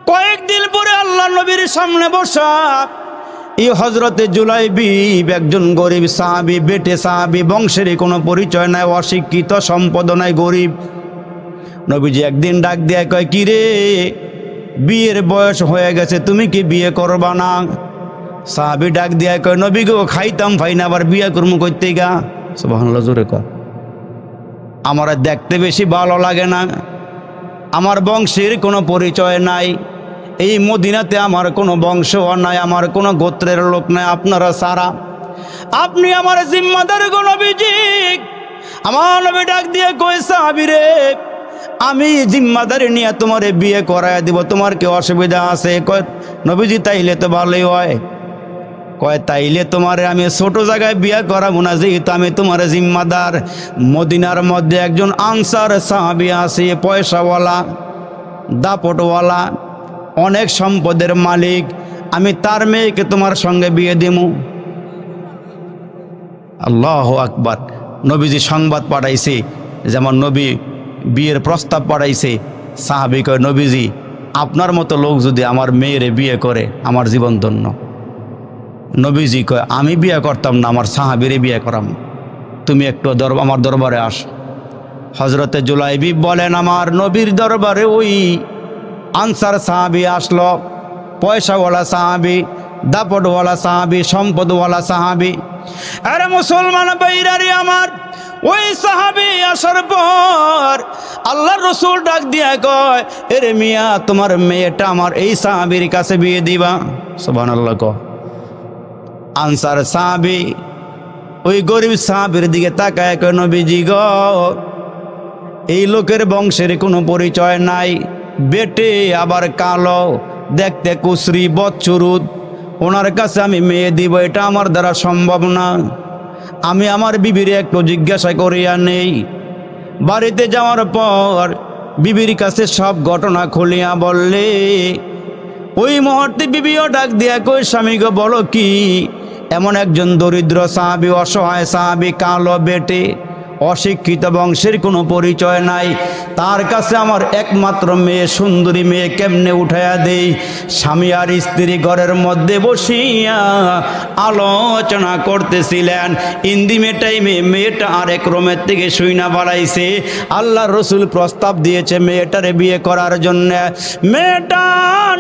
কয়েকদিন পরে আল্লাহ নবীর সামনে বসা এই হযরতে জুলাইবিব একজন গরিব সাহাবী, বেটে সাহাবী, বংশের কোনো পরিচয় নাই, অশিক্ষিত, সম্পদ নাই, গরিব। নবীজি একদিন ডাক দিয়ে কয়, কি রে, বিয়ের বয়স হয়ে গেছে, তুমি কি বিয়ে করবা না? সাহাবী ডাক দিয়ে কয়, নবী গো, খাইতাম ফাই না, আবার বিয়ে করবো কইতে গা? সুবহানাল্লাহ, জোরে কর। আমার দেখতে বেশি ভালো লাগে না, আমার বংশের কোনো পরিচয় নাই, এই মদিনাতে আমার কোনো বংশ নাই, আমার কোনো গোত্রের লোক নাই, আপনারা সারা, আপনি আমার জিম্মাদার গো নবীজি। আমার নবী ডাক দিয়ে কয়, সাহাবী রে, আমি জিম্মাদারি নিয়ে তোমারে বিয়ে করায় দিব, তোমার কি অসুবিধা আছে? কয়, নবীজি তাইলে তো ভালোই হয়। কয়, তাইলে তোমারে আমি ছোট জায়গায় বিয়ে করাবো না, যেহেতু আমি তোমার জিম্মাদার। মদিনার মধ্যে একজন আনসার সাহাবী আছে, পয়সাওয়ালা, দাপটওয়ালা, অনেক সম্পদের মালিক, আমি তার মেয়েকে তোমার সঙ্গে বিয়ে দিব। আল্লাহু আকবার। নবীজি সংবাদ পাঠাইছে, যেমন নবী বিয়ের প্রস্তাব পাঠাইছে। সাহাবী কয়, নবীজি আপনার মতো লোক যদি আমার মেয়েরে বিয়ে করে, আমার জীবন ধন্য। নবীজি কয়, আমি বিয়ে করতাম না, আমার সাহাবীরে বিয়ে করাম, তুমি একটু আমার দরবারে আস। হযরতে জুলাইবিব বলেন, আমার নবীর দরবারে ওই আনসার সাহাবী আসলো, পয়সাওয়ালা সাহাবী, দাপটওয়ালা সাহাবী, সম্পদওয়ালা সাহাবী। আরে মুসলমান ভাইরা রে আমার, ওই সাহাবী আসার পর আল্লাহর রসুল ডাক দিয়া কয়, এরে মিয়া, তোমার মেয়েটা আমার এই সাহাবীর কাছে বিয়ে দিবা। সুবহানাল্লাহ। আনসার সাহাবী ওই গরিব সাহাবীর দিকে তাকায় কয়, নবীজি গো, এই লোকের বংশের কোনো পরিচয় নাই, বেটে আবার কালো, দেখতে কুশ্রী বচ্চুরুদ, ওনার কাছে আমি মেয়ে দিব এটা আমার দ্বারা সম্ভব না। আমি আমার বিবির একটু জিজ্ঞাসা করিয়া নেই। বাড়িতে যাওয়ার পর বিবির কাছে সব ঘটনা খুলিয়া বললে, ওই মুহূর্তে বিবিও ডাক দিয়া কই, স্বামী গো বলো কি, এমন একজন দরিদ্র সাহাবী, অসহায় সাহাবী, কালো, বেটে, অশিক্ষিত, বংশের কোনো পরিচয় নাই, তার কাছে আমার একমাত্র মেয়ে, সুন্দরী মেয়ে কেমনে উঠাইয়া দেই। স্বামী আর স্ত্রী ঘরের মধ্যে বসিয়া আলোচনা করতেছিলেন। ইন্দিমে টাইমে মেয়েটা আরেক রুমের থেকে শুইনা বাড়াইছে। আল্লাহ রসুল প্রস্তাব দিয়েছে মেয়েটারে বিয়ে করার জন্য। মেয়েটা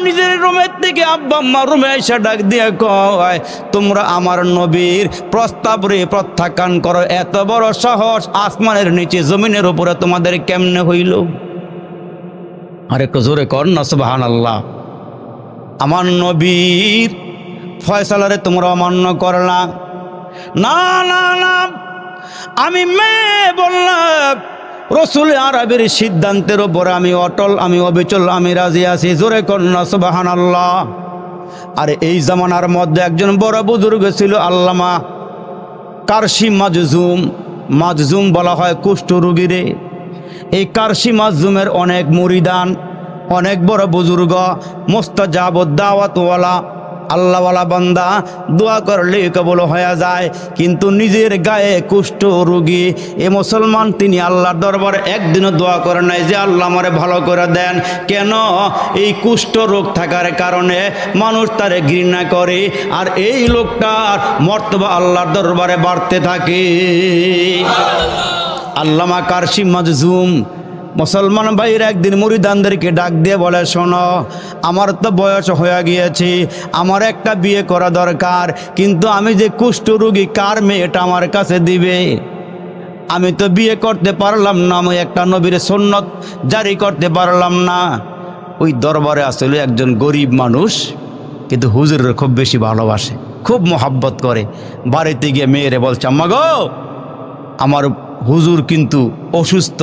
নিজের রুমের থেকে আব্বা আম্মা রুমে এসে ডাক দিয়ে কয়, তোমরা আমার নবীর প্রস্তাব রে প্রত্যাখ্যান করো, এত বড় সাহস আসমানের নিচে জমিনের উপরে তোমাদের কেমনে হইল? আর একটু জোরে কর না সুবহানাল্লাহ। আমার নবীর ফয়সালারে তোমরা অমান্য করলা। না না না, আমি মেয়ে বললাম, রসুল আরবের সিদ্ধান্তের উপর আমি অটল, আমি অবিচল, আমি রাজি আছি। জোরে কর না সুবহানাল্লাহ। আর এই জামানার মধ্যে একজন বড় বুজুর্গ ছিল, আল্লামা কারশি মাজজুম। মাজজুম বলা হয় কুষ্ঠ রোগীরে। এই কারশি মাজজুমের অনেক মুরিদান, অনেক বড় বুজুর্গ, মুস্তাজাবুদ দাওয়াতওয়ালা, আল্লাহওয়ালা বান্দা, দোয়া করলে কবুল হয়ে যায়। কিন্তু নিজের গায়ে কুষ্ঠ রোগী এ মুসলমান, তিনি আল্লাহর দরবারে একদিনও দোয়া করে নাই যে আল্লাহ আমারে ভালো করে দেন। কেন? এই কুষ্ঠ রোগ থাকার কারণে মানুষ তারে ঘৃণা করে, আর এই লোকটার মর্তবা আল্লাহর দরবারে বাড়তে থাকে। আল্লামা কারশি মাজজুম মুসলমান ভাইরা একদিন মুরিদানদেরকে ডাক দিয়ে বলে, শোনো, আমার তো বয়স হয়ে গিয়েছে, আমার একটা বিয়ে করা দরকার, কিন্তু আমি যে কুষ্ঠ রোগী, কার মেয়েটা আমার কাছে দিবে? আমি তো বিয়ে করতে পারলাম না, আমি একটা নবীর সুন্নত জারি করতে পারলাম না। ওই দরবারে আসলে একজন গরিব মানুষ, কিন্তু হুজুরের খুব বেশি ভালোবাসে, খুব মোহাব্বত করে। বাড়িতে গিয়ে মেয়েরে বলছে, আম্মা গো, আমার হুজুর কিন্তু অসুস্থ,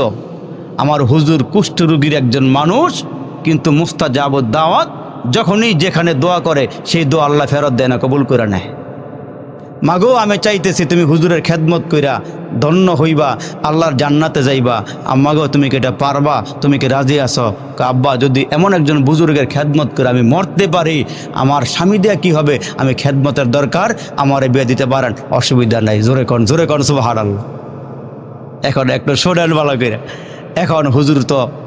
আমার হুজুর কুষ্ঠ রোগীর একজন মানুষ, কিন্তু মুস্তাজাবুদ দাওয়াত, যখনই যেখানে দোয়া করে সেই দোয়া আল্লাহ ফেরত দেয় না, কবুল করে নেয়। মাগো, আমি চাইতেছি তুমি হুজুরের খেদমত কইরা ধন্য হইবা, আল্লাহর জান্নাতে যাইবা। আম্মাগো, তুমি কি এটা পারবা? তুমি কি রাজি আছো? আব্বা, যদি এমন একজন বুজুর্গের খেদমত করে আমি মরতে পারি, আমার স্বামী দেয়া কী হবে? আমি খেদমতের দরকার, আমারে বিয়ে দিতে পারেন, অসুবিধা নাই। জোরে কন সুবহানাল্লাহ। এখন একটু শোনেন ভালো করে। এখন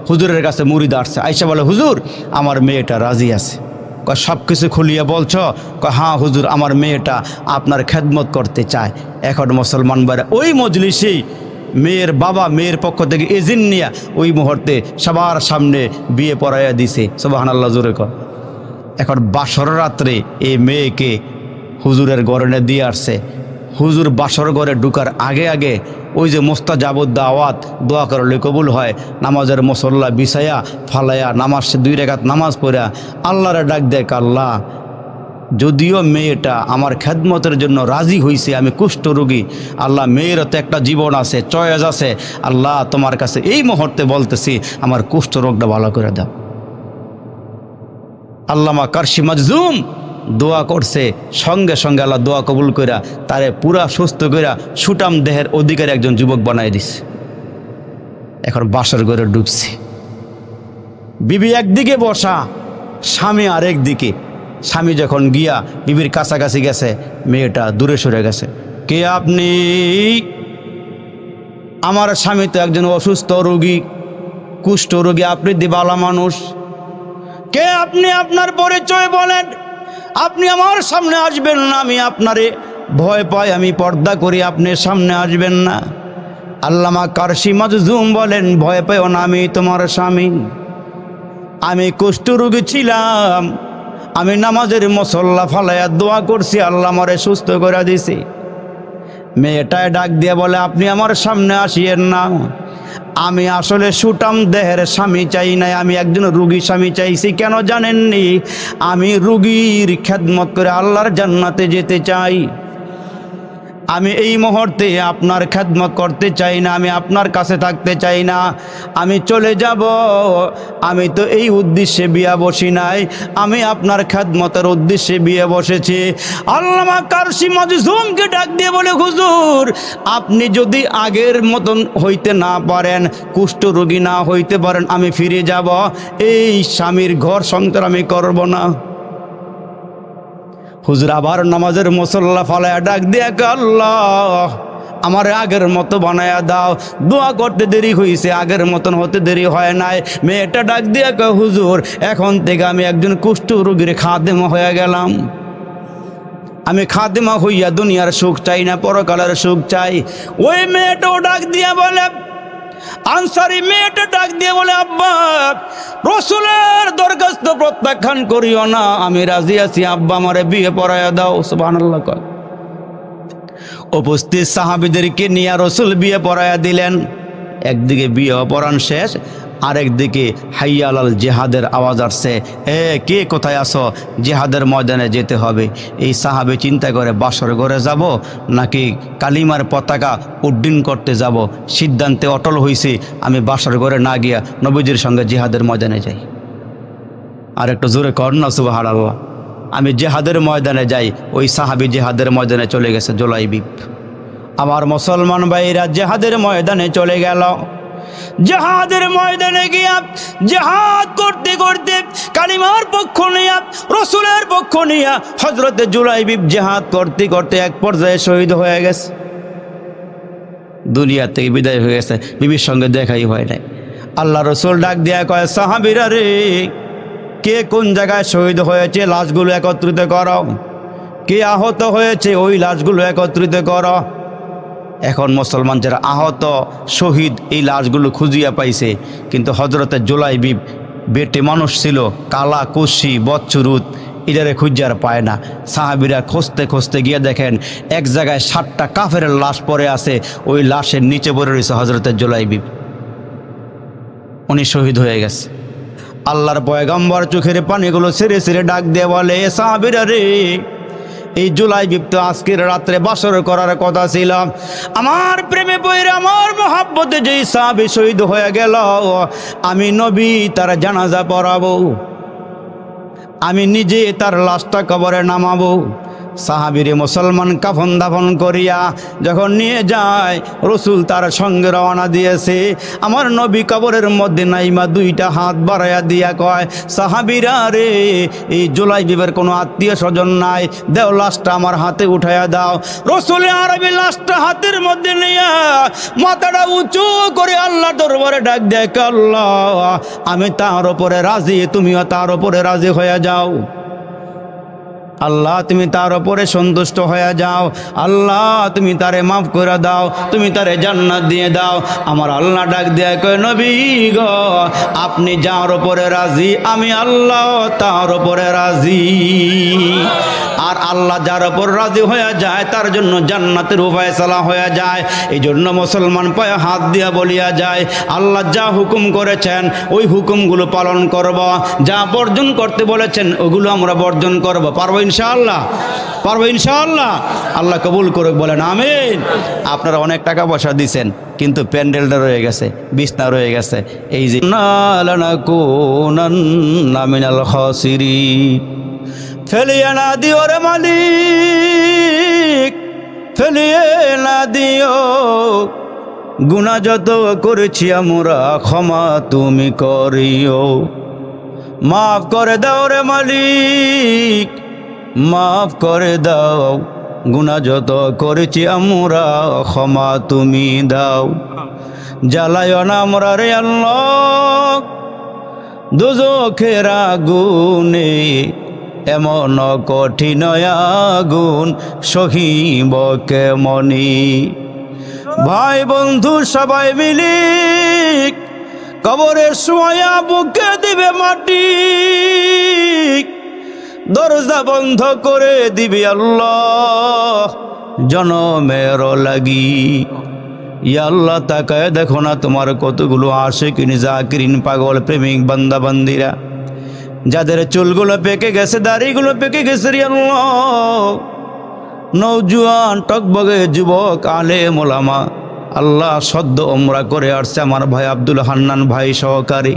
হুজুরের কাছে মুরিদ আসছে, আইসা বলে, হুজুর, আমার মেয়েটা রাজি আছে। কয়, সব কিছু খুলিয়ে বলছো? কয়, হ্যাঁ হুজুর, আমার মেয়েটা আপনার খেদমত করতে চায়। এখন মুসলমান ভাইরা ওই মজলিসেই মেয়ের বাবা মেয়ের পক্ষ থেকে এজেন্ট নিয়ে ওই মুহূর্তে সবার সামনে বিয়ে পড়াইয়া দিছে। সুবহানাল্লাহ, জোরে কর। এখন বাসর রাত্রে এই মেয়েকে হুজুরের ঘরে দিয়ে আসছে। হুজুর বাসর ঘরে ঢুকার আগে আগে ওই যে মুস্তাজাবুদ দাওয়াত, দোয়া করলে কবুল হয়, নামাজের মুসল্লা বিছাইয়া ফালাইয়া নামাজ 2 রাকাত নামাজ পড়া আল্লাহরে ডাক দেয়, আল্লাহ, যদিও মেয়েটা আমার খেদমতের জন্য রাজি হয়েছে, আমি কুষ্ঠ রোগী, আল্লাহ মেয়েরও তো একটা জীবন আছে, চয়েস আছে, আল্লাহ তোমার কাছে এই মুহূর্তে বলতেছি, আমার কুষ্ঠ রোগটা ভালো করে দাও। আল্লামা কারশি মাজজুম দোয়া করছে, সঙ্গে সঙ্গে আল্লাহ দোয়া কবুল কইরা তারে পুরা সুস্থ কইরা সুটাম দেহের অধিকারী একজন যুবক বানাই দিছে। এখন বাসর ঘরে ডুবছে, বিবি একদিকে বসা, স্বামী আরেক দিকে। স্বামী যখন গিয়া বিবির কাছাকাছি গেছে, মেয়েটা দূরে সরে গেছে। কে আপনি? আমার স্বামী তো একজন অসুস্থ রোগী, কুষ্ঠ রোগী, আপনি দিবালা মানুষ। কে আপনি? আপনার পরিচয় বলেন। আপনি আমার সামনে আসবেন না, আমি আপনারে ভয় পাই, আমি পর্দা করি, আপনি সামনে আসবেন না। আল্লামা কারশি মাজজুম বলেন, ভয় পাইও না, আমি তোমার স্বামী। আমি কুষ্ঠ রোগী ছিলাম, আমি নামাজের মুসল্লা ফালাইয়া দোয়া করছি, আল্লাহ আমারে সুস্থ করে দিছে। মেয়েটায় ডাক দিয়ে বলে, আপনি আমার সামনে আসিয়েন না, আমি আসলে সুটাম দেহের স্বামী চাই নাই, আমি একজন রুগী স্বামী চাইছি। কেন জানেননি? আমি রুগীর খেদমত করে আল্লাহর জান্নাতে যেতে চাই। আমি এই মুহূর্তে আপনার খেদমত করতে চাই না, আমি আপনার কাছে থাকতে চাই না, আমি চলে যাব। আমি তো এই উদ্দেশ্যে বিয়া বসি নাই, আমি আপনার খেদমতের উদ্দেশ্যে বিয়ে বসেছি। আল্লামা কারশি মাজজুমকে ডাক দিয়ে বলে, হুজুর আপনি যদি আগের মতন হইতে না পারেন, কুষ্ঠ রোগী না হইতে পারেন, আমি ফিরে যাব। এই স্বামীর ঘর সংসার আমি করব না। হুজুর আবার নামাজের মুসল্লা ফালায়া ডাক দিয়ে, আল্লাহ আমার আগের মতো বানায়া দাও। দোয়া করতে দেরি হয়েছে, আগের মতন হতে দেরি হয় নাই। মেয়েটা ডাক দিয়ে কয়, হুজুর এখন থেকে আমি একজন কুষ্ঠ রোগীর খাদেমা হয়ে গেলাম। আমি খাদেমা হইয়া দুনিয়ার সুখ চাই না, পরকালের সুখ চাই। ওই মেয়েটাও ডাক দিয়া বলে, আনসারি মেয়েটা ডাক দিয়ে বলে, আব্বা রসুলের দরখাস্ত প্রত্যাখ্যান করিও না, আমি রাজি আছি, আব্বা আমারে বিয়ে পড়াইয়া দাও। সুবহানাল্লাহ। উপস্থিত সাহাবীদেরকে নিয়ে রসুল বিয়ে পড়াইয়া দিলেন। একদিকে বিয়ে পড়ান শেষ, আরেকদিকে হাইয়া আলাল জিহাদের আওয়াজ আসছে, কে কোথায় আসো, জিহাদের ময়দানে যেতে হবে। এই সাহাবী চিন্তা করে বাসর ঘরে যাব নাকি কালিমার পতাকা উড্ডীন করতে যাব। সিদ্ধান্তে অটল হইছি, আমি বাসর ঘরে না গিয়া নবীজির সঙ্গে জিহাদের ময়দানে যাই। আর একটু জোরে কর না সুবহানাল্লাহ। আমি জিহাদের ময়দানে যাই। ওই সাহাবী জিহাদের ময়দানে চলে গেছে, জুলাইবিব। আমার মুসলমান ভাইরা জিহাদের ময়দানে চলে গেল। জিহাদের ময়দানে গিয়া জিহাদ করতে করতে কালিমার পক্ষ নিয়া, রসুলের পক্ষ নিয়া হযরতে জুলাইবিব জিহাদ করতে করতে এক পর্যায়ে শহীদ হয়ে গেছে। দুনিয়া থেকে বিদায় হয়ে গেছে, বিবির সঙ্গে দেখাই হয় নাই। আল্লাহ রসুল ডাক দিয়া কয়, সাহাবীরা রে, কে কোন জায়গায় শহীদ হয়েছে লাশগুলো একত্রিত করো, কে আহত হয়েছে ওই লাশগুলো একত্রিত করো। এখন মুসলমান যারা আহত শহীদ এই লাশগুলো খুঁজিয়া পাইছে, কিন্তু হযরতে জুলাইবিব বেটে মানুষ ছিল, কালা কুশি বচ্চুরুত, এটারে খুঁজার পায় না। সাহাবীরা খুঁজতে খুঁজতে গিয়ে দেখেন এক জায়গায় 7টা কাফেরের লাশ পড়ে আছে, ওই লাশের নিচে পড়ে রয়েছে হযরতে জুলাইবিব। উনি শহীদ হয়ে গেছে। আল্লাহর পয়গম্বর চোখের পানিগুলো ছেড়ে ছেড়ে ডাক দিয়ে বলে, সাহাবীরা রে, এই জুলাইবিব তো আজকের রাত্রে বাসর করার কথা ছিল। আমার প্রেমে পড়ে আমার মহব্বতে যেই সাহাবী শহীদ হয়ে গেল, আমি নবী তার জানাজা পড়াবো, আমি নিজে তার লাশটা কবরে নামাবো। সাহাবীরে মুসলমান কাফন দাফন করিয়া যখন নিয়ে যায়, রসুল তার সঙ্গে রওনা দিয়েছে। আমার নবী কবরের মধ্যে নাইমা 2টা হাত বাড়াইয়া দিয়া কয়, সাহাবীরা রে, এই জুলাইবিবের কোনো আত্মীয় স্বজন নাই, দেও লাশটা আমার হাতে উঠাইয়া দাও। রসুলে আরবি লাশটা হাতের মধ্যে নিয়া মাথাটা উঁচু করে আল্লাহ দরবারে ডাক দেয়, আল্লাহ আমি তার উপরে রাজি, তুমিও তার উপরে রাজি হয়ে যাও। আল্লাহ তুমি তার উপরে সন্তুষ্ট হয়ে যাও, আল্লাহ তুমি তারে মাফ করে দাও, তুমি তারে জান্নাত দিয়ে দাও। আমার আল্লাহ ডাক দেয়, কয় নবী গো, আপনি যার উপরে রাজি, আমি আল্লাহ তার উপরে রাজি। আর আল্লাহ যার উপর রাজি হয়ে যায় তার জন্য জান্নাতের ফয়সালা হয়ে যায়। এই জন্য মুসলমান পায়ে হাত দিয়া বলিয়া যায়, আল্লাহ যা হুকুম করেছেন ওই হুকুমগুলো পালন করব, যা বর্জন করতে বলেছেন ওগুলো আমরা বর্জন করব। পারবো ইনশাআল্লাহ? পারবো ইনশাআল্লাহ? আল্লাহ কবুল করুক, বলেন আমিন। আপনারা অনেক টাকা পয়সা দিছেন, কিন্তু প্যান্ডেলটা রয়ে গেছে, বিছনা রয়ে গেছে। এই যে লানাকুনান্না মিনাল খাসিরিন, ফেলিয়ে না দিও রে মালিক, ফেলিয়ে না দিও, গুনাহ যত করেছি আমরা ক্ষমা তুমি করিও। মাফ করে দাও রে মালিক, মাফ করে দাও, গুনাহ যত করেছি আমরা ক্ষমা তুমি দাও। জ্বালায়ও না আমরা রে আল্লাহ দোজখের আগুনে, এমন কঠিন আগুন সহিব কেমনি। ভাই বন্ধু সবাই মিলি কবরের শুয়া বুকে দিবে মাটি, দরজা বন্ধ করে দিবি আল্লাহ জনমের লাগি। ইয়া আল্লাহ তাকায় দেখো না তোমার কতগুলো আশিকিন জাকিরিন পাগল প্রেমিক বান্দা বান্দিরা যাদের চুলগুলো পেকে গেছে, দাড়িগুলো পেকে গেছে রে আল্লাহ, নওজোয়ান টকবগে যুবক আলেম ওলামা আল্লাহ সদ্য ওমরা করে আসছে আমার ভাই আব্দুল হান্নান ভাই সহকারী।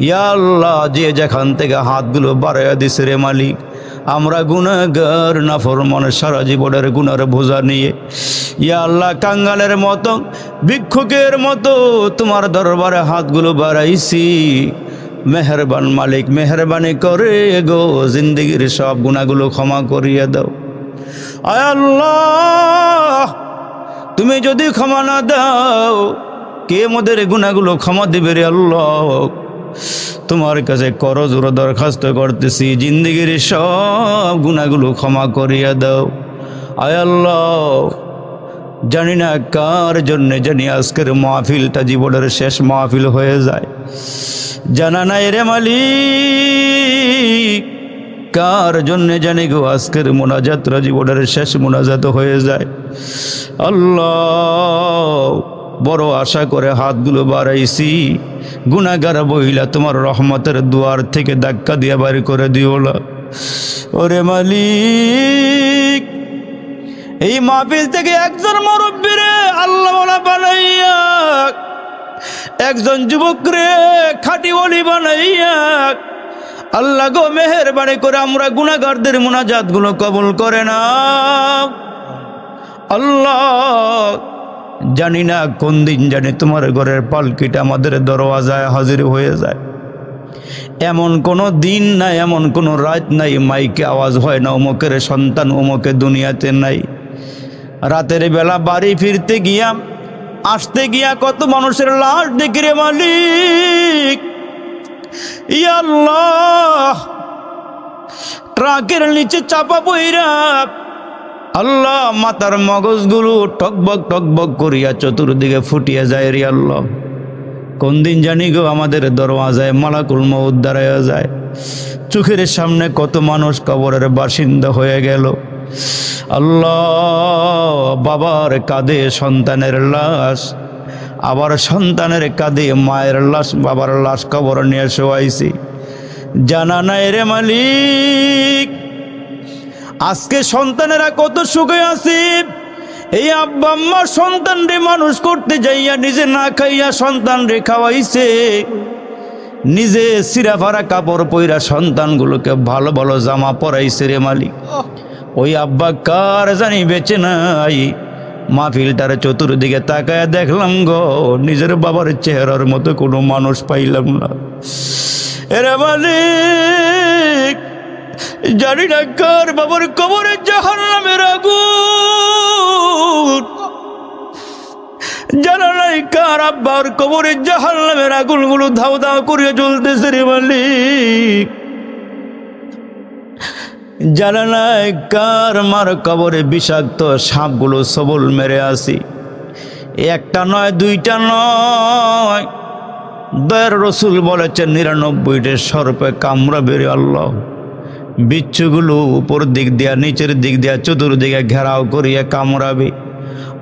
ইয়া আল্লাহ যে যেখান থেকে হাতগুলো বাড়াইয়া দিছে রে মালিক, আমরা গুনাহগার নাফরমান সারা জীবনের গুনার বোঝা নিয়ে ইয়া আল্লাহ কাঙ্গালের মতো ভিক্ষুকের মতো তোমার দরবারে হাতগুলো বাড়াইছি। মেহেরবান মালিক মেহরবানি করে গো জিন্দেগির সব গুনাহগুলো ক্ষমা করিয়ে দাও। আয় আল্লাহ তুমি যদি ক্ষমা না দাও কে মোদের গুনাহগুলো ক্ষমা দিবে রে আল্লাহ। তোমার কাছে করজোর দরখাস্ত করতেছি, জিন্দেগির সব গুনাহগুলো ক্ষমা করিয়া দাও। আয় আল্লাহ জানি না কার জন্য জানি আজকের মাহফিলটা জীবনের শেষ মাহফিল হয়ে যায়, জানা নাই রে মালিক কার জন্য জানি গো আজকের মোনাজাতরা জীবনের শেষ মোনাজাত হয়ে যায়। আল্লাহ বড় আশা করে হাতগুলো বাড়াইছি, গুনাহগার বহিলা তোমার রহমতের দুয়ার থেকে ধাক্কা দিয়ে বাড়ি করে দিও না। ওরে মালিক এই মাহফিল থেকে একজন মুরব্বীরে আল্লাহ ওয়ালা বানাইয়া, একজন যুবক রে খাঁটি ওলি বানাইয়া আল্লাহ গো মেহেরবানি করে আমরা গুনাহগারদের মুনাজাতগুলো কবুল করে না। আল্লাহ জানি না কোন দিন জানি তোমার ঘরের পালকিটা আমাদের দরওয়াজায় হাজির হয়ে যায়। এমন কোনো দিন নাই, এমন কোনো রাত নাই মাইকে আওয়াজ হয় না অমুকের সন্তান অমুকে দুনিয়াতে নাই। রাতের বেলা বাড়ি ফিরতে গিয়া আসতে গিয়া কত মানুষের লাশ দেখি রে মালিক। ইয়া আল্লাহ ট্রাকের নিচে চাপা পইরা আল্লাহ মাথার মগজগুলো টকবক টকবক করিয়া চতুর্দিকে ফুটিয়া যায় রে আল্লাহ। কোন দিন জানি গো আমাদের দরওয়াজায় মালাকুল মউত দাঁড়াইয়া যায়। চোখের সামনে কত মানুষ কবরের বাসিন্দা হয়ে গেল। আল্লাহ বাবার কাঁধে সন্তানের লাশ, আবার সন্তানের কাঁধে মায়ের লাশ, বাবার লাশ কবর নিয়ে শোয়াইছি, জানা নাই রে মালিক আজকে সন্তানেরা কত সুখে আছে। এই আব্বা আম্মা সন্তান রে মানুষ করতে যাইয়া নিজে না খাইয়া সন্তান রে খাওয়াইছে, নিজে সিরাফারা কাপড় পইরা সন্তানগুলোকে ভালো ভালো জামা পরাইছে রে মালিক। ওই আব্বা কার জানি বেঁচে নাই। মাহফিলটার চতুর্দিকে তাকায়া দেখলাম গো নিজের বাবার চেহারার মতো কোনো মানুষ পাইলাম না। এরে মালিক জানি না কার বাবার কবরে জাহান্নামের আগুন, জানা নাই কার আব্বার কবরে জাহান্নামের আগুনগুলো ধাও ধাও করিয়া জ্বলতেছে রে মালিক। জানা নাই কার মার কবরে বিষাক্ত সাপগুলো সবল মেরে আসি। একটা নয় দুইটা নয়, দয়ার রসুল বলেছেন 99টা সর্পে কামড়াবে রে আল্লাহ। বিচ্ছুগুলো উপর দিক দিয়া নিচের দিক দিয়া চতুর্দিকে ঘেরাও করিয়া কামড়াবে।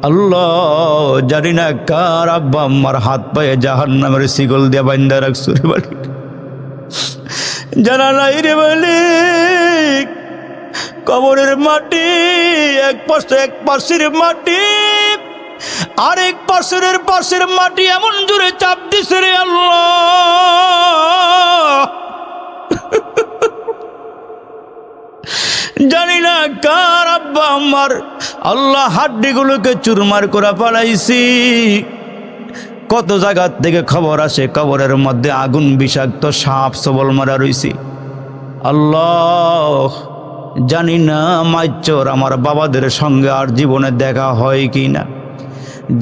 আল্লাহ জানি না কার আব্বা আম্মার হাত পায়ে জাহান্নামের শিকল দিয়া বান্ধা রাখছো রে মালিক, জানা নাই রে মালিক। কবরের মাটি এক পাশের মাটি আরেক পাশের মাটি এমন জোরে চাপ দিছে রে আল্লাহ। জানি না কার আব্বা আম্মার আল্লাহ হাড্ডিগুলোকে চুরমার করে পালাইছি। কত জায়গা থেকে খবর আসে কবরের মধ্যে আগুন বিষাক্ত সাপ সবল মারা রইছি। আল্লাহ জানি না মাইচর আমার বাবাদের সঙ্গে আর জীবনে দেখা হয় কি না,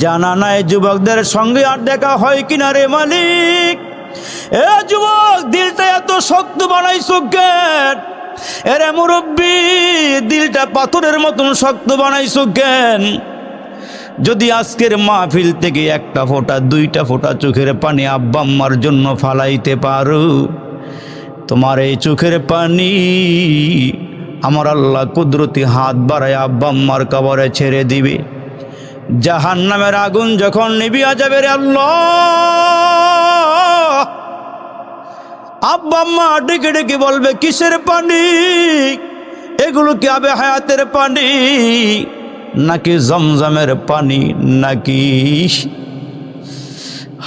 জানা নাই যুবকদের সঙ্গে আর দেখা হয় কিনা রে মালিক। এ যুবক দিলটা এত শক্ত বানাইছো কেন? এরে মুরব্বী দিলটা পাথরের মতন শক্ত বানাইছো কেন? যদি আজকের মাহফিল থেকে একটা ফোঁটা দুইটা ফোঁটা চোখের পানি আব্বা আম্মার জন্য ফালাইতে পারো, তোমার এই চোখের পানি আমার আল্লাহ কুদরতি হাত বাড়ায় আব্বা আম্মার কবরে ছেড়ে দিবে। জাহান্নামের আগুন যখন নিভিয়া যাবে রে আল্লাহ, আব্বা আম্মা ডেকে ডেকে বলবে কিসের পানি এগুলো? কি আবে হায়াতের পানি নাকি জমজমের পানি নাকি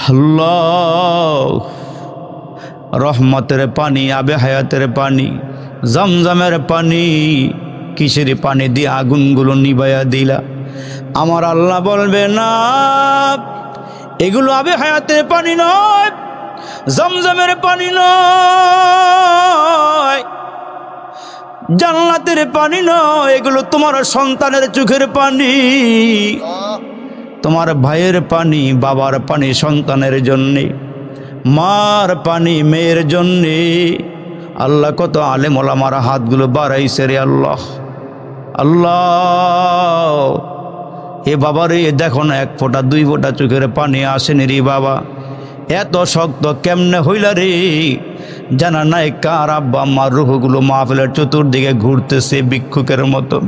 আল্লাহ রহমতের পানি, আবে হায়াতের পানি, জমজমের পানি? কিসের পানি দিয়ে আগুনগুলো নিভাইয়া দিলা? আমার আল্লাহ বলবে না, এগুলো আবে হায়াতের পানি নয়, জমজমের পানি নয়, জান্নাতের পানি নয়, এগুলো তোমার সন্তানের চোখের পানি, তোমার ভাইয়ের পানি, বাবার পানি সন্তানের জন্যে, মার পানি মেয়ের জন্যে। আল্লাহ কত আলেম ওলামার হাতগুলো বাড়াইছে রে আল্লাহ। আল্লাহ এ বাবারে দেখো না, এক ফোঁটা দুই ফোঁটা চোখের পানি আসেনি রে বাবা। এত শক্ত কেমনে হইলা রে? জানা নাই কার আব্বা আম্মার রুহগুলো মাহফিলের চতুর্দিকে ঘুরতেছে ভিক্ষুকের মতন।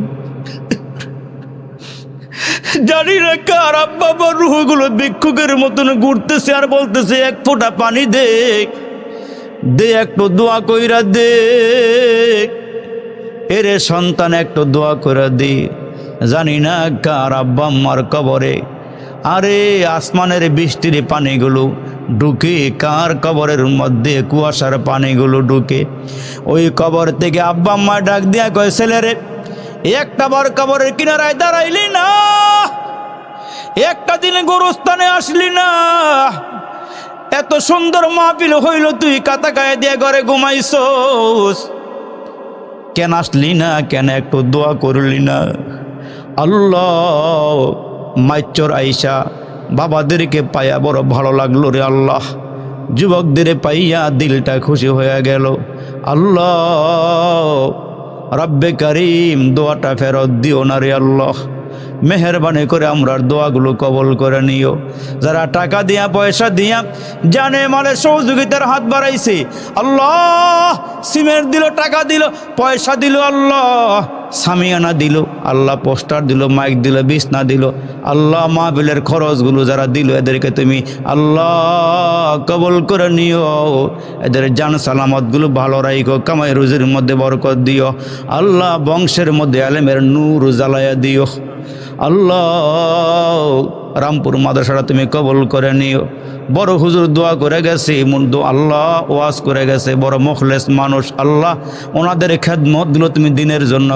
জানি না কার আব্বা আম্মার রুহগুলো ভিক্ষুকের মতন ঘুরতেছে আর বলতেছে এক ফোঁটা পানি দে, দে একটু দোয়া কইরা দে, এরে সন্তান একটু দোয়া কইরা দে। জানি না কার আব্বা আম্মার কবরে আরে আসমানের বৃষ্টির পানিগুলো ঢুকে, কার কবরের মধ্যে কুয়াশার পানিগুলো ঢুকে। ওই কবর থেকে আব্বা আম্মা ডাক দিয়া কয়, ছেলেরে একটা বার কবরের কিনারায় দাঁড়াইলি না, একটা দিন গোরস্থানে আসলি না, এত সুন্দর মাহফিল হইল, তুই কাতা গায়ে দিয়ে ঘরে ঘুমাইছস, কেন আসলি না? কেন একটু দোয়া করলি না? আল্লাহ মাইচর আইসা বাবাদেরকে পাইয়া বড় ভালো লাগলো রে আল্লাহ, যুবকদের পাইয়া দিলটা খুশি হয়ে গেল। আল্লাহ রব্বে কারিম দোয়াটা ফেরত দিও না রে আল্লাহ, মেহরবানি করে আমরার দোয়াগুলো কবল করে নিও। যারা টাকা দিয়া পয়সা দিয়া জানে মালের সহযোগিতার হাত বাড়াইছে, আল্লাহ সিমেন্ট দিল, টাকা দিল, পয়সা দিল, আল্লাহ সামিয়ানা দিল, আল্লাহ পোস্টার দিল, মাইক দিল, বিছনা দিল, আল্লাহ মাহফিলের খরচগুলো যারা দিল এদেরকে তুমি আল্লাহ কবল করে নিও। এদের জান সালামতগুলো ভালো রাখো, কামাই রুজির মধ্যে বরকত দিও, আল্লাহ বংশের মধ্যে আলেমের নূর জ্বালায়া দিও। আল্লাহ রামপুর মাদ্রাসাটা তুমি কবল করে নিও। বড় হুজুর দোয়া করে গেছে, আল্লাহ ওয়াজ করে গেছে, বড় মুখলেস মানুষ, আল্লাহ ওনাদের খেদমতগুলো তুমি দিনের জন্য